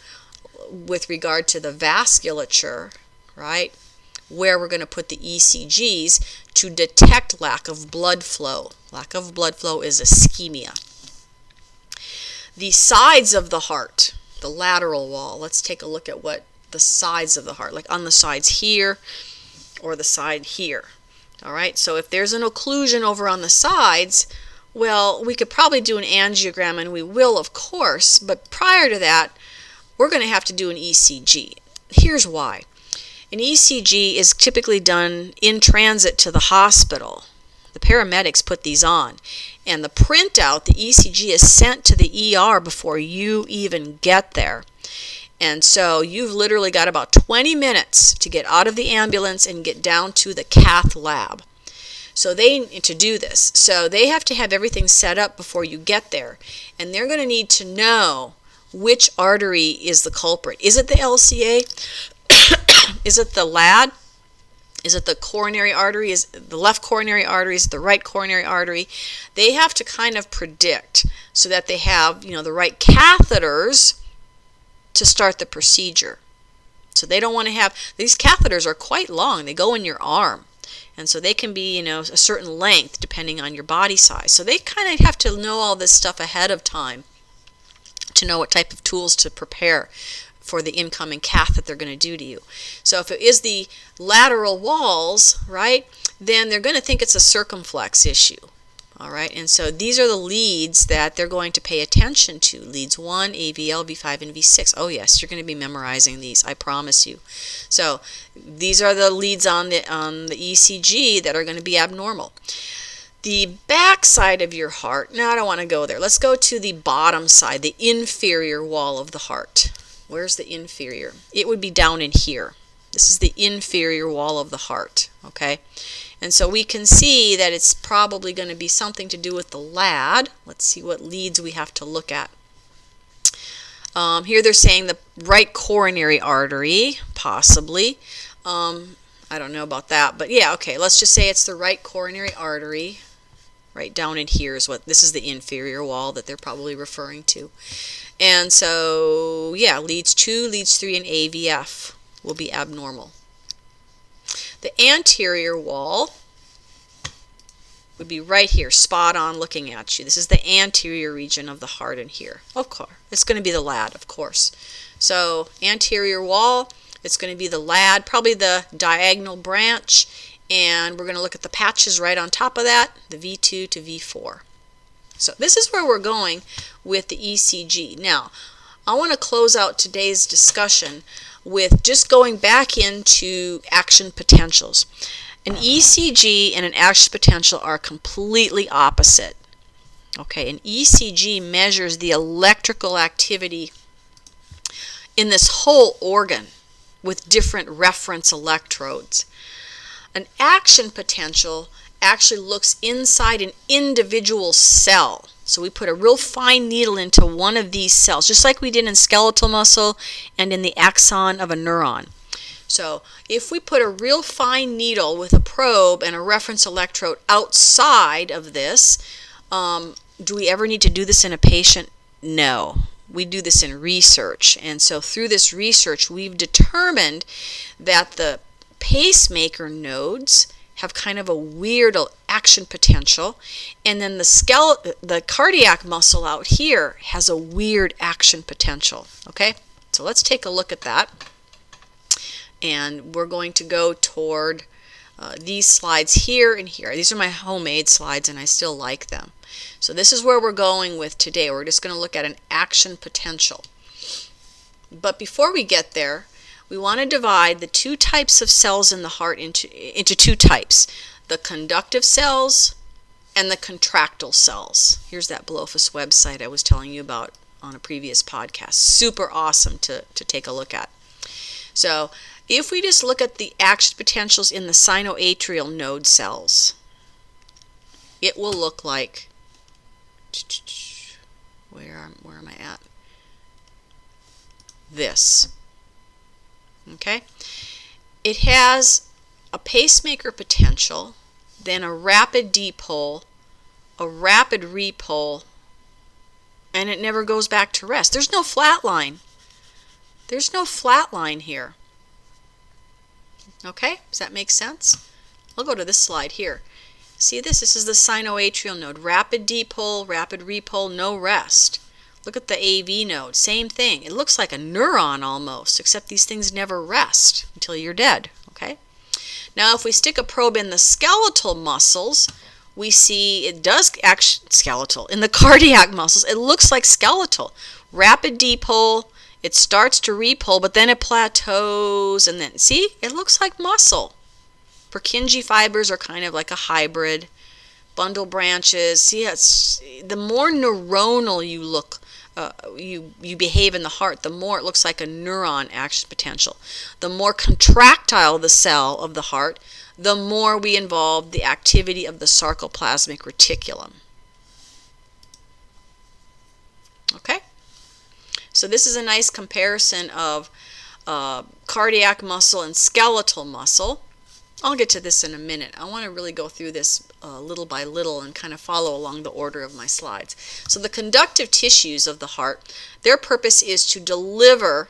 with regard to the vasculature, right, where we're going to put the ECGs to detect lack of blood flow. Lack of blood flow is ischemia. The sides of the heart, the lateral wall, let's take a look at what the sides of the heart, like on the sides here or the side here. All right, so if there's an occlusion over on the sides, well, we could probably do an angiogram, and we will, of course, but prior to that, we're going to have to do an ECG. Here's why. An ECG is typically done in transit to the hospital. The paramedics put these on, and the printout, the ECG, is sent to the ER before you even get there. And so you've literally got about 20 minutes to get out of the ambulance and get down to the cath lab. So they need to do this. So they have to have everything set up before you get there. And they're going to need to know which artery is the culprit. Is it the LCA? Is it the LAD? Is it the coronary artery? Is the left coronary artery? Is it the right coronary artery? They have to kind of predict so that they have, the right catheters to start the procedure. So they don't want to have, these catheters are quite long. They go in your arm. And so they can be, a certain length depending on your body size. So they kind of have to know all this stuff ahead of time to know what type of tools to prepare for the incoming cath that they're going to do to you. So if it is the lateral walls, right, then they're going to think it's a circumflex issue. All right, and so these are the leads that they're going to pay attention to. Leads 1, AVL, V5, and V6. Oh yes, you're going to be memorizing these, I promise you. So these are the leads on the ECG that are going to be abnormal. The back side of your heart, now I don't want to go there. Let's go to the bottom side, the inferior wall of the heart. Where's the inferior? It would be down in here. This is the inferior wall of the heart, okay? And so we can see that it's probably going to be something to do with the LAD. Let's see what leads we have to look at. Here they're saying the right coronary artery, possibly. I don't know about that, but yeah, okay, let's just say it's the right coronary artery. Right down in here is this is the inferior wall that they're probably referring to. And so, yeah, leads 2, leads 3, and AVF will be abnormal. The anterior wall would be right here, spot on looking at you. This is the anterior region of the heart in here. Of course, it's going to be the LAD, of course. So, anterior wall, it's going to be the LAD, probably the diagonal branch, and we're going to look at the patches right on top of that, the V2 to V4. So this is where we're going with the ECG. Now, I want to close out today's discussion with just going back into action potentials. An ECG and an action potential are completely opposite. Okay, an ECG measures the electrical activity in this whole organ with different reference electrodes. An action potential actually looks inside an individual cell. So we put a real fine needle into one of these cells, just like we did in skeletal muscle and in the axon of a neuron. So if we put a real fine needle with a probe and a reference electrode outside of this, do we ever need to do this in a patient? No. We do this in research. And so through this research, we've determined that the pacemaker nodes have kind of a weird action potential, and then the cardiac muscle out here has a weird action potential. Okay, so let's take a look at that, and we're going to go toward these slides here and here. These are my homemade slides, and I still like them. So this is where we're going with today. We're just going to look at an action potential. But before we get there, we want to divide the two types of cells in the heart into two types: the conductive cells and the contractile cells. Here's that Blofus website I was telling you about on a previous podcast. Super awesome to take a look at. So if we just look at the action potentials in the sinoatrial node cells, it will look like, where am I at? This. Okay? It has a pacemaker potential, then a rapid dipole, a rapid repole, and it never goes back to rest. There's no flat line. There's no flat line here. Okay? Does that make sense? I'll go to this slide here. See this? This is the sinoatrial node. Rapid dipole, rapid repole, no rest. Look at the AV node. Same thing. It looks like a neuron almost, except these things never rest until you're dead. Okay? Now if we stick a probe in the skeletal muscles, we see it does actually skeletal. In the cardiac muscles, it looks like skeletal. Rapid dipole, it starts to repole, but then it plateaus, and then, see? It looks like muscle. Purkinje fibers are kind of like a hybrid. Bundle branches. See, it's, the more neuronal you look, you behave in the heart, the more it looks like a neuron action potential. The more contractile the cell of the heart, the more we involve the activity of the sarcoplasmic reticulum. Okay? So this is a nice comparison of cardiac muscle and skeletal muscle. I'll get to this in a minute. I want to really go through this little by little and kind of follow along the order of my slides. So the conductive tissues of the heart, their purpose is to deliver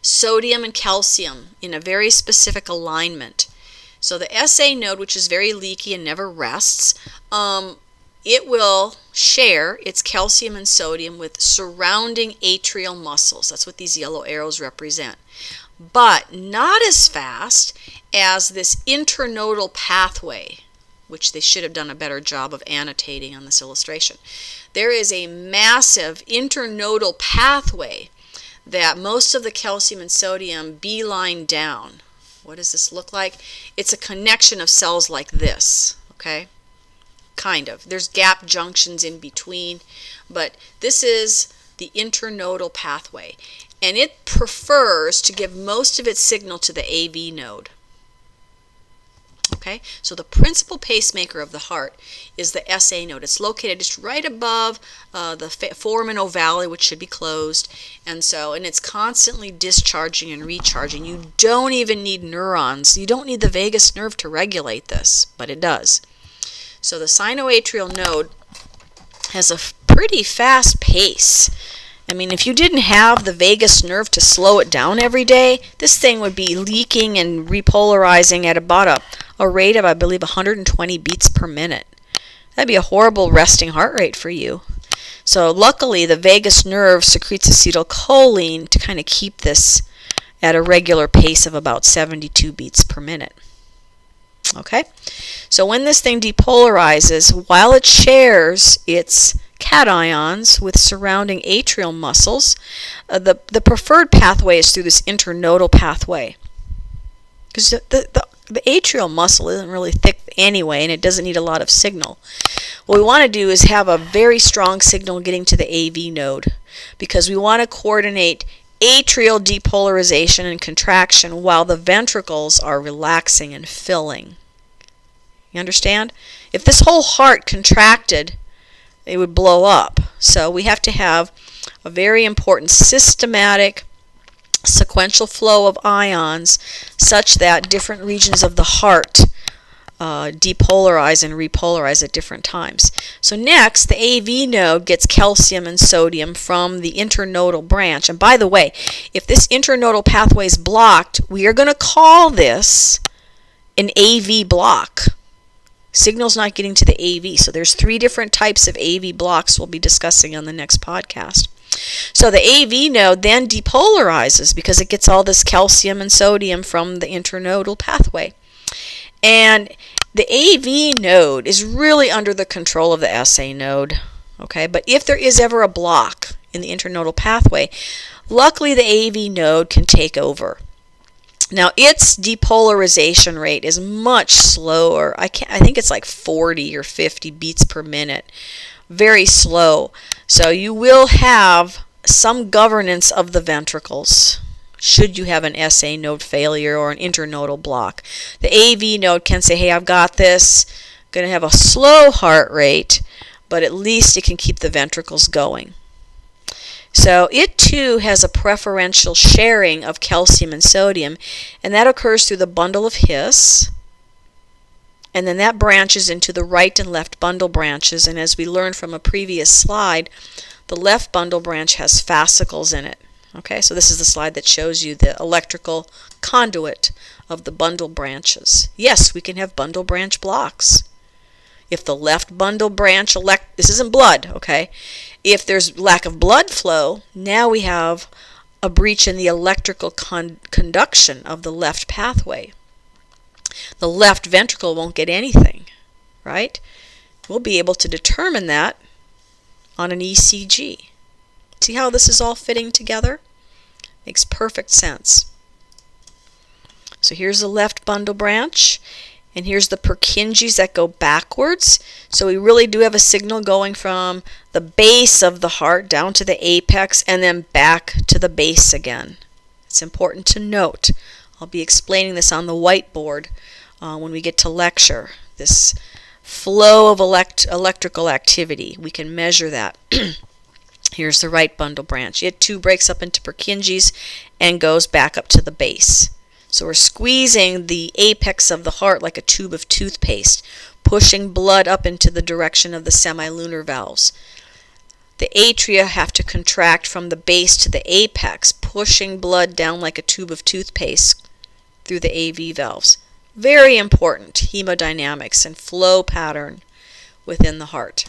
sodium and calcium in a very specific alignment. So the SA node, which is very leaky and never rests, it will share its calcium and sodium with surrounding atrial muscles. That's what these yellow arrows represent. But not as fast as this internodal pathway, which they should have done a better job of annotating on this illustration. There is a massive internodal pathway that most of the calcium and sodium beeline down. What does this look like? It's a connection of cells like this, okay? Kind of. There's gap junctions in between, but this is the internodal pathway. And it prefers to give most of its signal to the AV node. Okay, so the principal pacemaker of the heart is the SA node. It's located just right above the foramen ovale, which should be closed, and it's constantly discharging and recharging. You don't even need neurons. You don't need the vagus nerve to regulate this, but it does. So the sinoatrial node has a pretty fast pace. I mean, if you didn't have the vagus nerve to slow it down every day, this thing would be leaking and repolarizing at about a rate of, I believe, 120 beats per minute. That'd be a horrible resting heart rate for you. So luckily, the vagus nerve secretes acetylcholine to kind of keep this at a regular pace of about 72 beats per minute. Okay? So when this thing depolarizes, while it shares its cations with surrounding atrial muscles, the preferred pathway is through this internodal pathway. Because the atrial muscle isn't really thick anyway, and it doesn't need a lot of signal. What we want to do is have a very strong signal getting to the AV node, because we want to coordinate atrial depolarization and contraction while the ventricles are relaxing and filling. You understand? If this whole heart contracted, it would blow up. So we have to have a very important systematic sequential flow of ions such that different regions of the heart depolarize and repolarize at different times. So next, the AV node gets calcium and sodium from the internodal branch. And by the way, if this internodal pathway is blocked, we are going to call this an AV block. Signal's not getting to the AV. So there's 3 different types of AV blocks we'll be discussing on the next podcast. So the AV node then depolarizes because it gets all this calcium and sodium from the internodal pathway. And the AV node is really under the control of the SA node. Okay, but if there is ever a block in the internodal pathway, luckily the AV node can take over. Now its depolarization rate is much slower. I think it's like 40 or 50 beats per minute. Very slow. So you will have some governance of the ventricles should you have an SA node failure or an internodal block. The AV node can say, hey, I've got this. I'm going to have a slow heart rate, but at least it can keep the ventricles going. So it too has a preferential sharing of calcium and sodium, and that occurs through the bundle of His, and then that branches into the right and left bundle branches. And as we learned from a previous slide, the left bundle branch has fascicles in it. Okay, so this is the slide that shows you the electrical conduit of the bundle branches. Yes, we can have bundle branch blocks. If the left bundle branch this isn't blood, okay? If there's lack of blood flow, now we have a breach in the electrical conduction of the left pathway. The left ventricle won't get anything, right? We'll be able to determine that on an ECG. See how this is all fitting together? Makes perfect sense. So here's the left bundle branch, and here's the Purkinjes that go backwards. So we really do have a signal going from the base of the heart down to the apex and then back to the base again. It's important to note. I'll be explaining this on the whiteboard when we get to lecture. This flow of electrical activity, we can measure that. Here's the right bundle branch. It too breaks up into Purkinjes and goes back up to the base. So we're squeezing the apex of the heart like a tube of toothpaste, pushing blood up into the direction of the semilunar valves. The atria have to contract from the base to the apex, pushing blood down like a tube of toothpaste through the AV valves. Very important hemodynamics and flow pattern within the heart.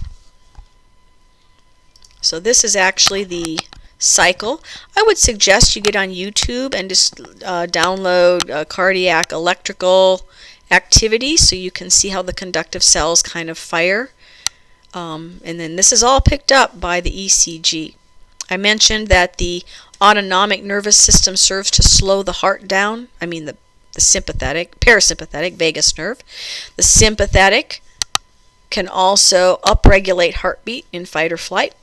So this is actually the cycle. I would suggest you get on YouTube and just download cardiac electrical activity so you can see how the conductive cells kind of fire. And then this is all picked up by the ECG. I mentioned that the autonomic nervous system serves to slow the heart down. I mean the parasympathetic vagus nerve. The sympathetic can also upregulate heartbeat in fight or flight,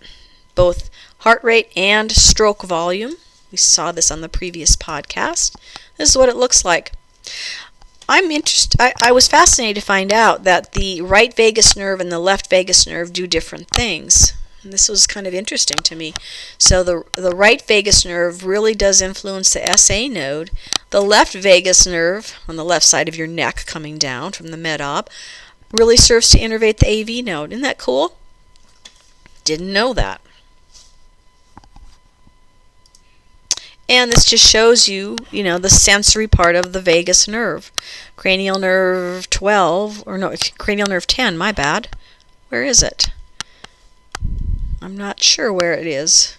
both heart rate and stroke volume. We saw this on the previous podcast. This is what it looks like. I was fascinated to find out that the right vagus nerve and the left vagus nerve do different things. And this was kind of interesting to me. So the right vagus nerve really does influence the SA node. The left vagus nerve, on the left side of your neck coming down from the med-ob, really serves to innervate the AV node. Isn't that cool? Didn't know that. And this just shows you, the sensory part of the vagus nerve. Cranial nerve 12, or no, cranial nerve 10, my bad. Where is it? I'm not sure where it is.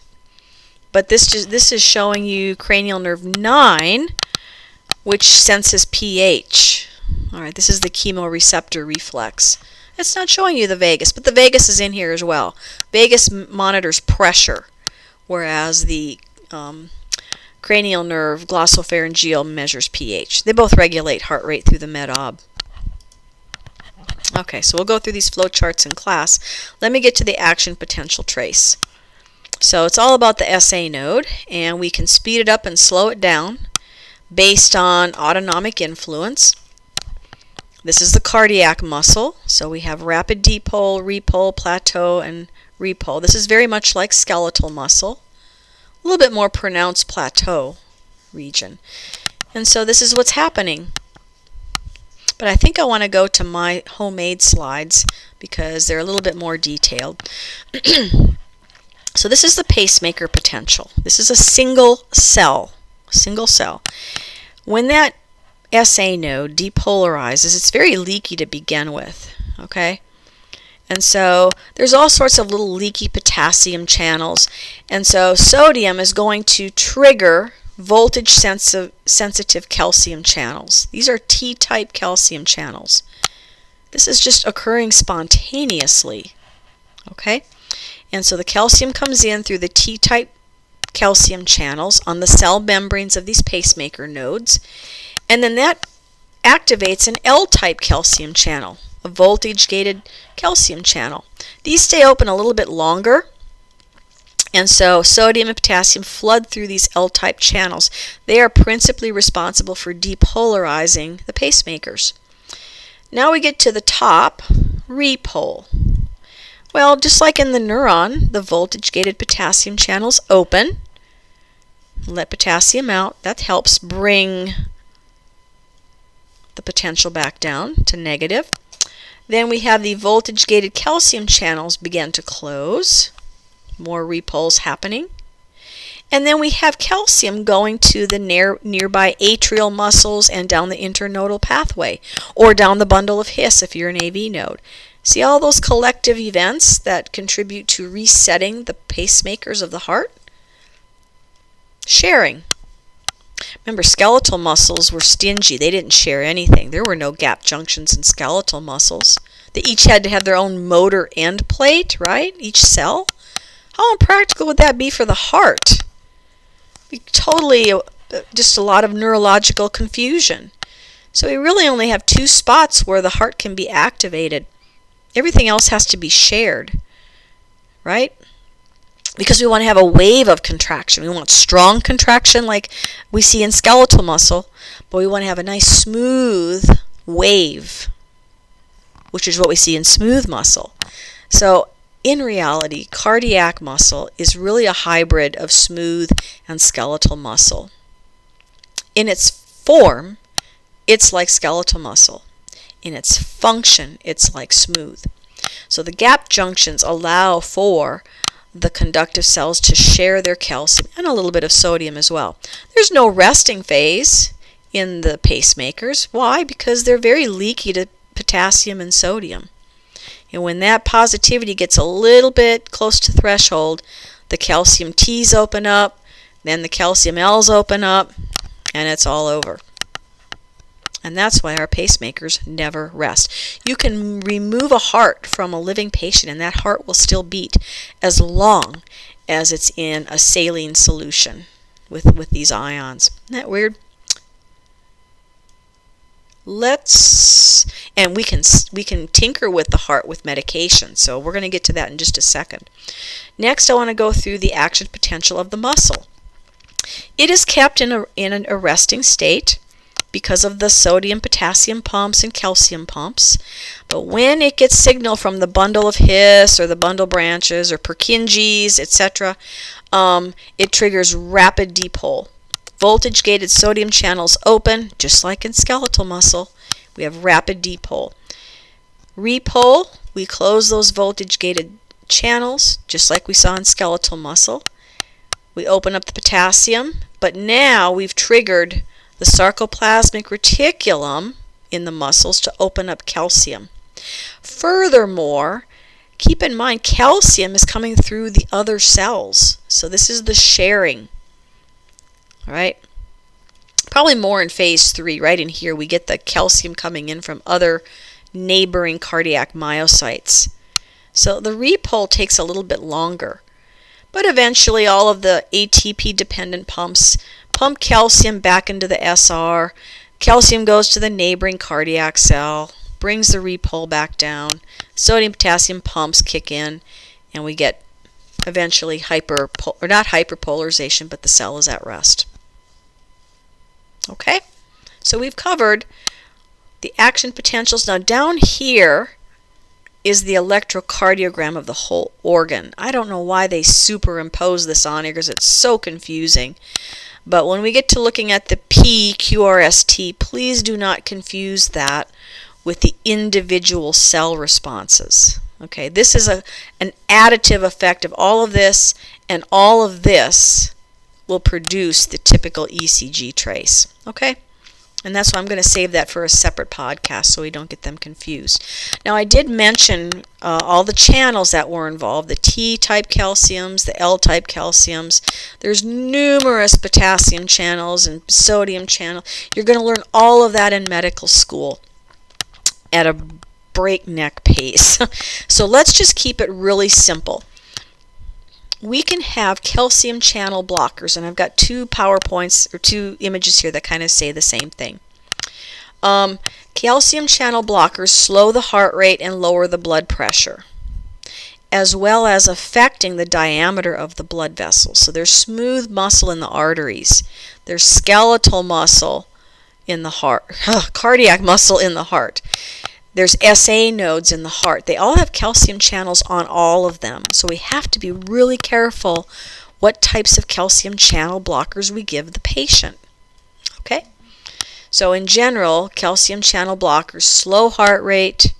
But this is showing you cranial nerve 9, which senses pH. All right, this is the chemoreceptor reflex. It's not showing you the vagus, but the vagus is in here as well. Vagus monitors pressure, whereas the cranial nerve glossopharyngeal measures pH. They both regulate heart rate through the med-ob. Okay, so we'll go through these flow charts in class. Let me get to the action potential trace. So it's all about the SA node, and we can speed it up and slow it down based on autonomic influence. This is the cardiac muscle. So we have rapid dipole, repole, plateau, and repole. This is very much like skeletal muscle. A little bit more pronounced plateau region. And so this is what's happening. But I think I want to go to my homemade slides because they're a little bit more detailed. So this is the pacemaker potential. This is a single cell. When that SA node depolarizes, it's very leaky to begin with, okay? And so there's all sorts of little leaky potassium channels, and so sodium is going to trigger voltage sensitive calcium channels. These are T-type calcium channels. This is just occurring spontaneously, okay? And so the calcium comes in through the T-type calcium channels on the cell membranes of these pacemaker nodes, and then that activates an L-type calcium channel, a voltage-gated calcium channel. These stay open a little bit longer, and so sodium and potassium flood through these L-type channels. They are principally responsible for depolarizing the pacemakers. Now we get to the top, repole. Well, just like in the neuron, the voltage-gated potassium channels open. Let potassium out. That helps bring the potential back down to negative. Then we have the voltage-gated calcium channels begin to close. More repoles happening. And then we have calcium going to the nearby atrial muscles and down the internodal pathway, or down the bundle of His if you're an AV node. See all those collective events that contribute to resetting the pacemakers of the heart? Sharing. Remember, skeletal muscles were stingy. They didn't share anything. There were no gap junctions in skeletal muscles. They each had to have their own motor end plate, right? Each cell. How impractical would that be for the heart? Be totally just a lot of neurological confusion. So we really only have two spots where the heart can be activated. Everything else has to be shared, right? Because we want to have a wave of contraction. We want strong contraction like we see in skeletal muscle, but we want to have a nice smooth wave, which is what we see in smooth muscle. So in reality, cardiac muscle is really a hybrid of smooth and skeletal muscle. In its form, it's like skeletal muscle. In its function, it's like smooth. So the gap junctions allow for the conductive cells to share their calcium and a little bit of sodium as well. There's no resting phase in the pacemakers. Why? Because they're very leaky to potassium and sodium. And when that positivity gets a little bit close to threshold, the calcium T's open up, then the calcium L's open up, and it's all over. And that's why our pacemakers never rest. You can remove a heart from a living patient and that heart will still beat as long as it's in a saline solution with these ions. Isn't that weird? And we can tinker with the heart with medication. So we're going to get to that in just a second. Next, I want to go through the action potential of the muscle. It is kept in a resting state because of the sodium, potassium pumps and calcium pumps. But when it gets signal from the bundle of His or the bundle branches or Purkinje's, etc., it triggers rapid dipole. Voltage-gated sodium channels open, just like in skeletal muscle. We have rapid dipole. Repole, we close those voltage-gated channels, just like we saw in skeletal muscle. We open up the potassium, but now we've triggered the sarcoplasmic reticulum in the muscles to open up calcium. Furthermore, keep in mind calcium is coming through the other cells. So this is the sharing. All right? Probably more in phase 3. Right in here we get the calcium coming in from other neighboring cardiac myocytes. So the repole takes a little bit longer. But eventually all of the ATP-dependent pumps pump calcium back into the SR. Calcium goes to the neighboring cardiac cell, brings the repole back down. Sodium-potassium pumps kick in, and we get eventually not hyperpolarization, but the cell is at rest. Okay? So we've covered the action potentials. Now down here is the electrocardiogram of the whole organ. I don't know why they superimpose this on here because it's so confusing. But when we get to looking at the PQRST, please do not confuse that with the individual cell responses. Okay, this is an additive effect of all of this, and all of this will produce the typical ECG trace. Okay? And that's why I'm going to save that for a separate podcast so we don't get them confused. Now, I did mention all the channels that were involved, the T-type calciums, the L-type calciums. There's numerous potassium channels and sodium channels. You're going to learn all of that in medical school at a breakneck pace. So let's just keep it really simple. We can have calcium channel blockers, and I've got two PowerPoints or two images here that kind of say the same thing. Calcium channel blockers slow the heart rate and lower the blood pressure, as well as affecting the diameter of the blood vessels. So there's smooth muscle in the arteries. There's skeletal muscle in the heart, cardiac muscle in the heart. There's SA nodes in the heart. They all have calcium channels on all of them. So we have to be really careful what types of calcium channel blockers we give the patient. Okay? So in general, calcium channel blockers slow heart rate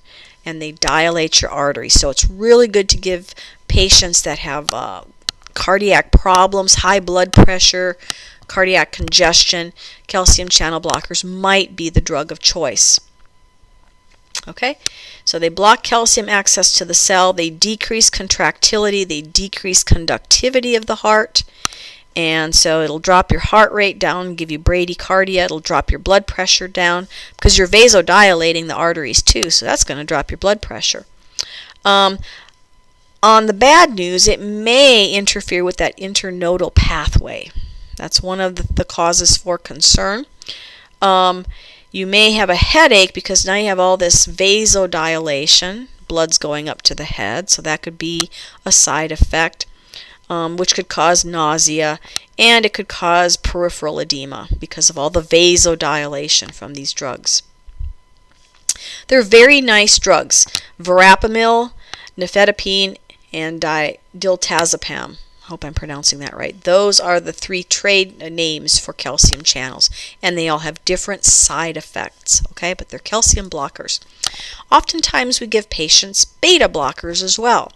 and they dilate your arteries. So it's really good to give patients that have cardiac problems, high blood pressure, cardiac congestion. Calcium channel blockers might be the drug of choice. Okay, so they block calcium access to the cell, they decrease contractility, they decrease conductivity of the heart, and so it'll drop your heart rate down, give you bradycardia, it'll drop your blood pressure down, because you're vasodilating the arteries too, so that's going to drop your blood pressure. On the bad news, it may interfere with that internodal pathway. That's one of the causes for concern. You may have a headache because now you have all this vasodilation, blood's going up to the head, so that could be a side effect, which could cause nausea, and it could cause peripheral edema because of all the vasodilation from these drugs. They're very nice drugs, verapamil, nifedipine, and diltazepam. I hope I'm pronouncing that right. Those are the three trade names for calcium channels, and they all have different side effects, okay? But they're calcium blockers. Oftentimes we give patients beta blockers as well.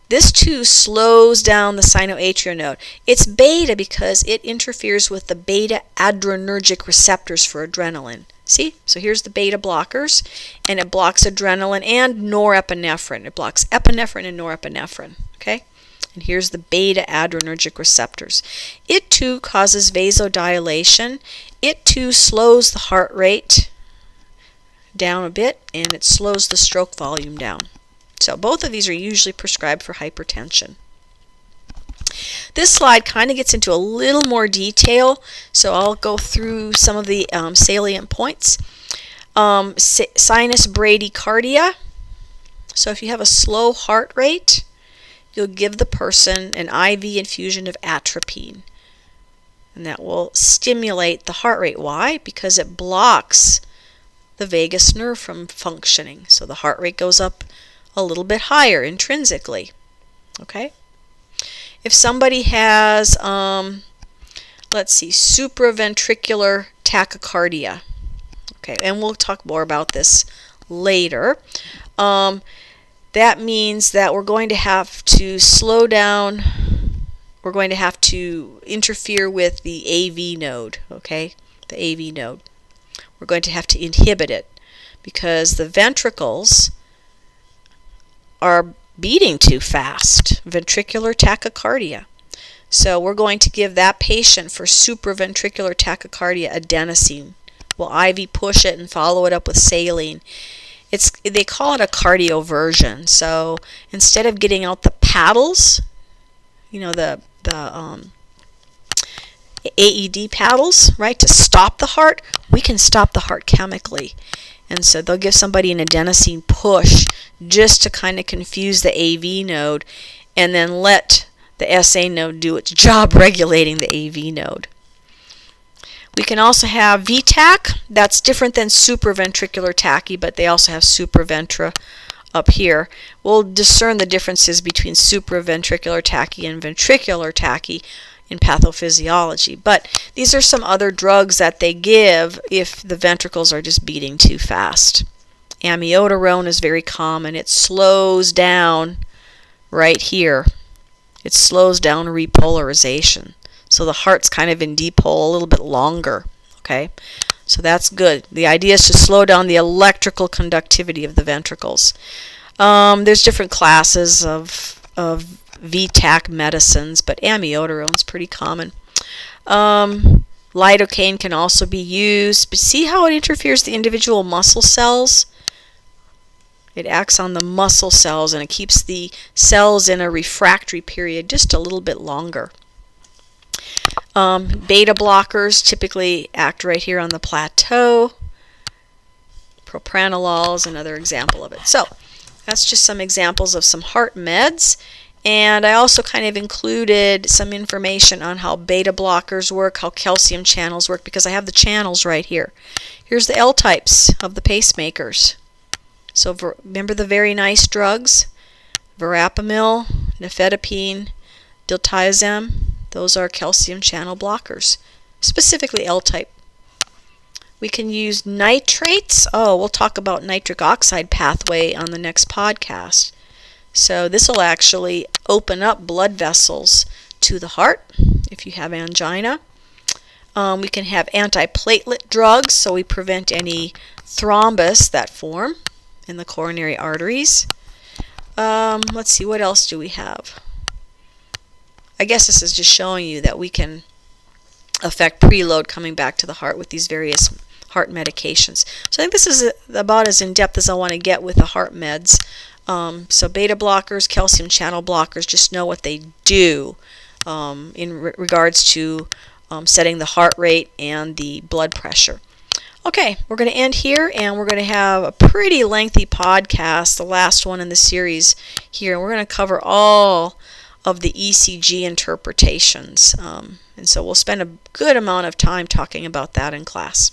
This too slows down the sinoatrial node. It's beta because it interferes with the beta adrenergic receptors for adrenaline. See? So here's the beta blockers, and it blocks adrenaline and norepinephrine. It blocks epinephrine and norepinephrine, okay? And here's the beta adrenergic receptors. It too causes vasodilation. It too slows the heart rate down a bit, and it slows the stroke volume down. So both of these are usually prescribed for hypertension. This slide kind of gets into a little more detail, so I'll go through some of the salient points. Sinus bradycardia. So if you have a slow heart rate, you'll give the person an IV infusion of atropine, and that will stimulate the heart rate. Why? Because it blocks the vagus nerve from functioning, so the heart rate goes up a little bit higher intrinsically. Okay? If somebody has, let's see, supraventricular tachycardia, okay, and we'll talk more about this later, that means that we're going to have to slow down, we're going to have to interfere with the AV node, okay, the AV node. We're going to have to inhibit it because the ventricles are beating too fast, ventricular tachycardia. So we're going to give that patient for supraventricular tachycardia adenosine. We'll IV push it and follow it up with saline. They call it a cardioversion. So instead of getting out the paddles, you know, the AED paddles, right, to stop the heart, we can stop the heart chemically. And so they'll give somebody an adenosine push just to kind of confuse the AV node and then let the SA node do its job regulating the AV node. We can also have VTach. That's different than supraventricular tachy, but they also have supraventra up here. We'll discern the differences between supraventricular tachy and ventricular tachy in pathophysiology. But these are some other drugs that they give if the ventricles are just beating too fast. Amiodarone is very common. It slows down right here. It slows down repolarization. So the heart's kind of in dipole a little bit longer. Okay, so that's good. The idea is to slow down the electrical conductivity of the ventricles. There's different classes of VTach medicines, but amiodarone is pretty common. Lidocaine can also be used, but see how it interferes the individual muscle cells? It acts on the muscle cells and it keeps the cells in a refractory period just a little bit longer. Beta blockers typically act right here on the plateau. Propranolol is another example of it. So that's just some examples of some heart meds. And I also kind of included some information on how beta blockers work, how calcium channels work, because I have the channels right here. Here's the L types of the pacemakers. So remember the very nice drugs? Verapamil, nifedipine, diltiazem. Those are calcium channel blockers, specifically L-type. We can use nitrates. Oh, we'll talk about nitric oxide pathway on the next podcast. So this will actually open up blood vessels to the heart if you have angina. We can have antiplatelet drugs, so we prevent any thrombus that form in the coronary arteries. Let's see, what else do we have? I guess this is just showing you that we can affect preload coming back to the heart with these various heart medications. So I think this is about as in-depth as I want to get with the heart meds. So beta blockers, calcium channel blockers, just know what they do in regards to setting the heart rate and the blood pressure. Okay, we're going to end here, and we're going to have a pretty lengthy podcast, the last one in the series here. We're going to cover all of the ECG interpretations. And so we'll spend a good amount of time talking about that in class.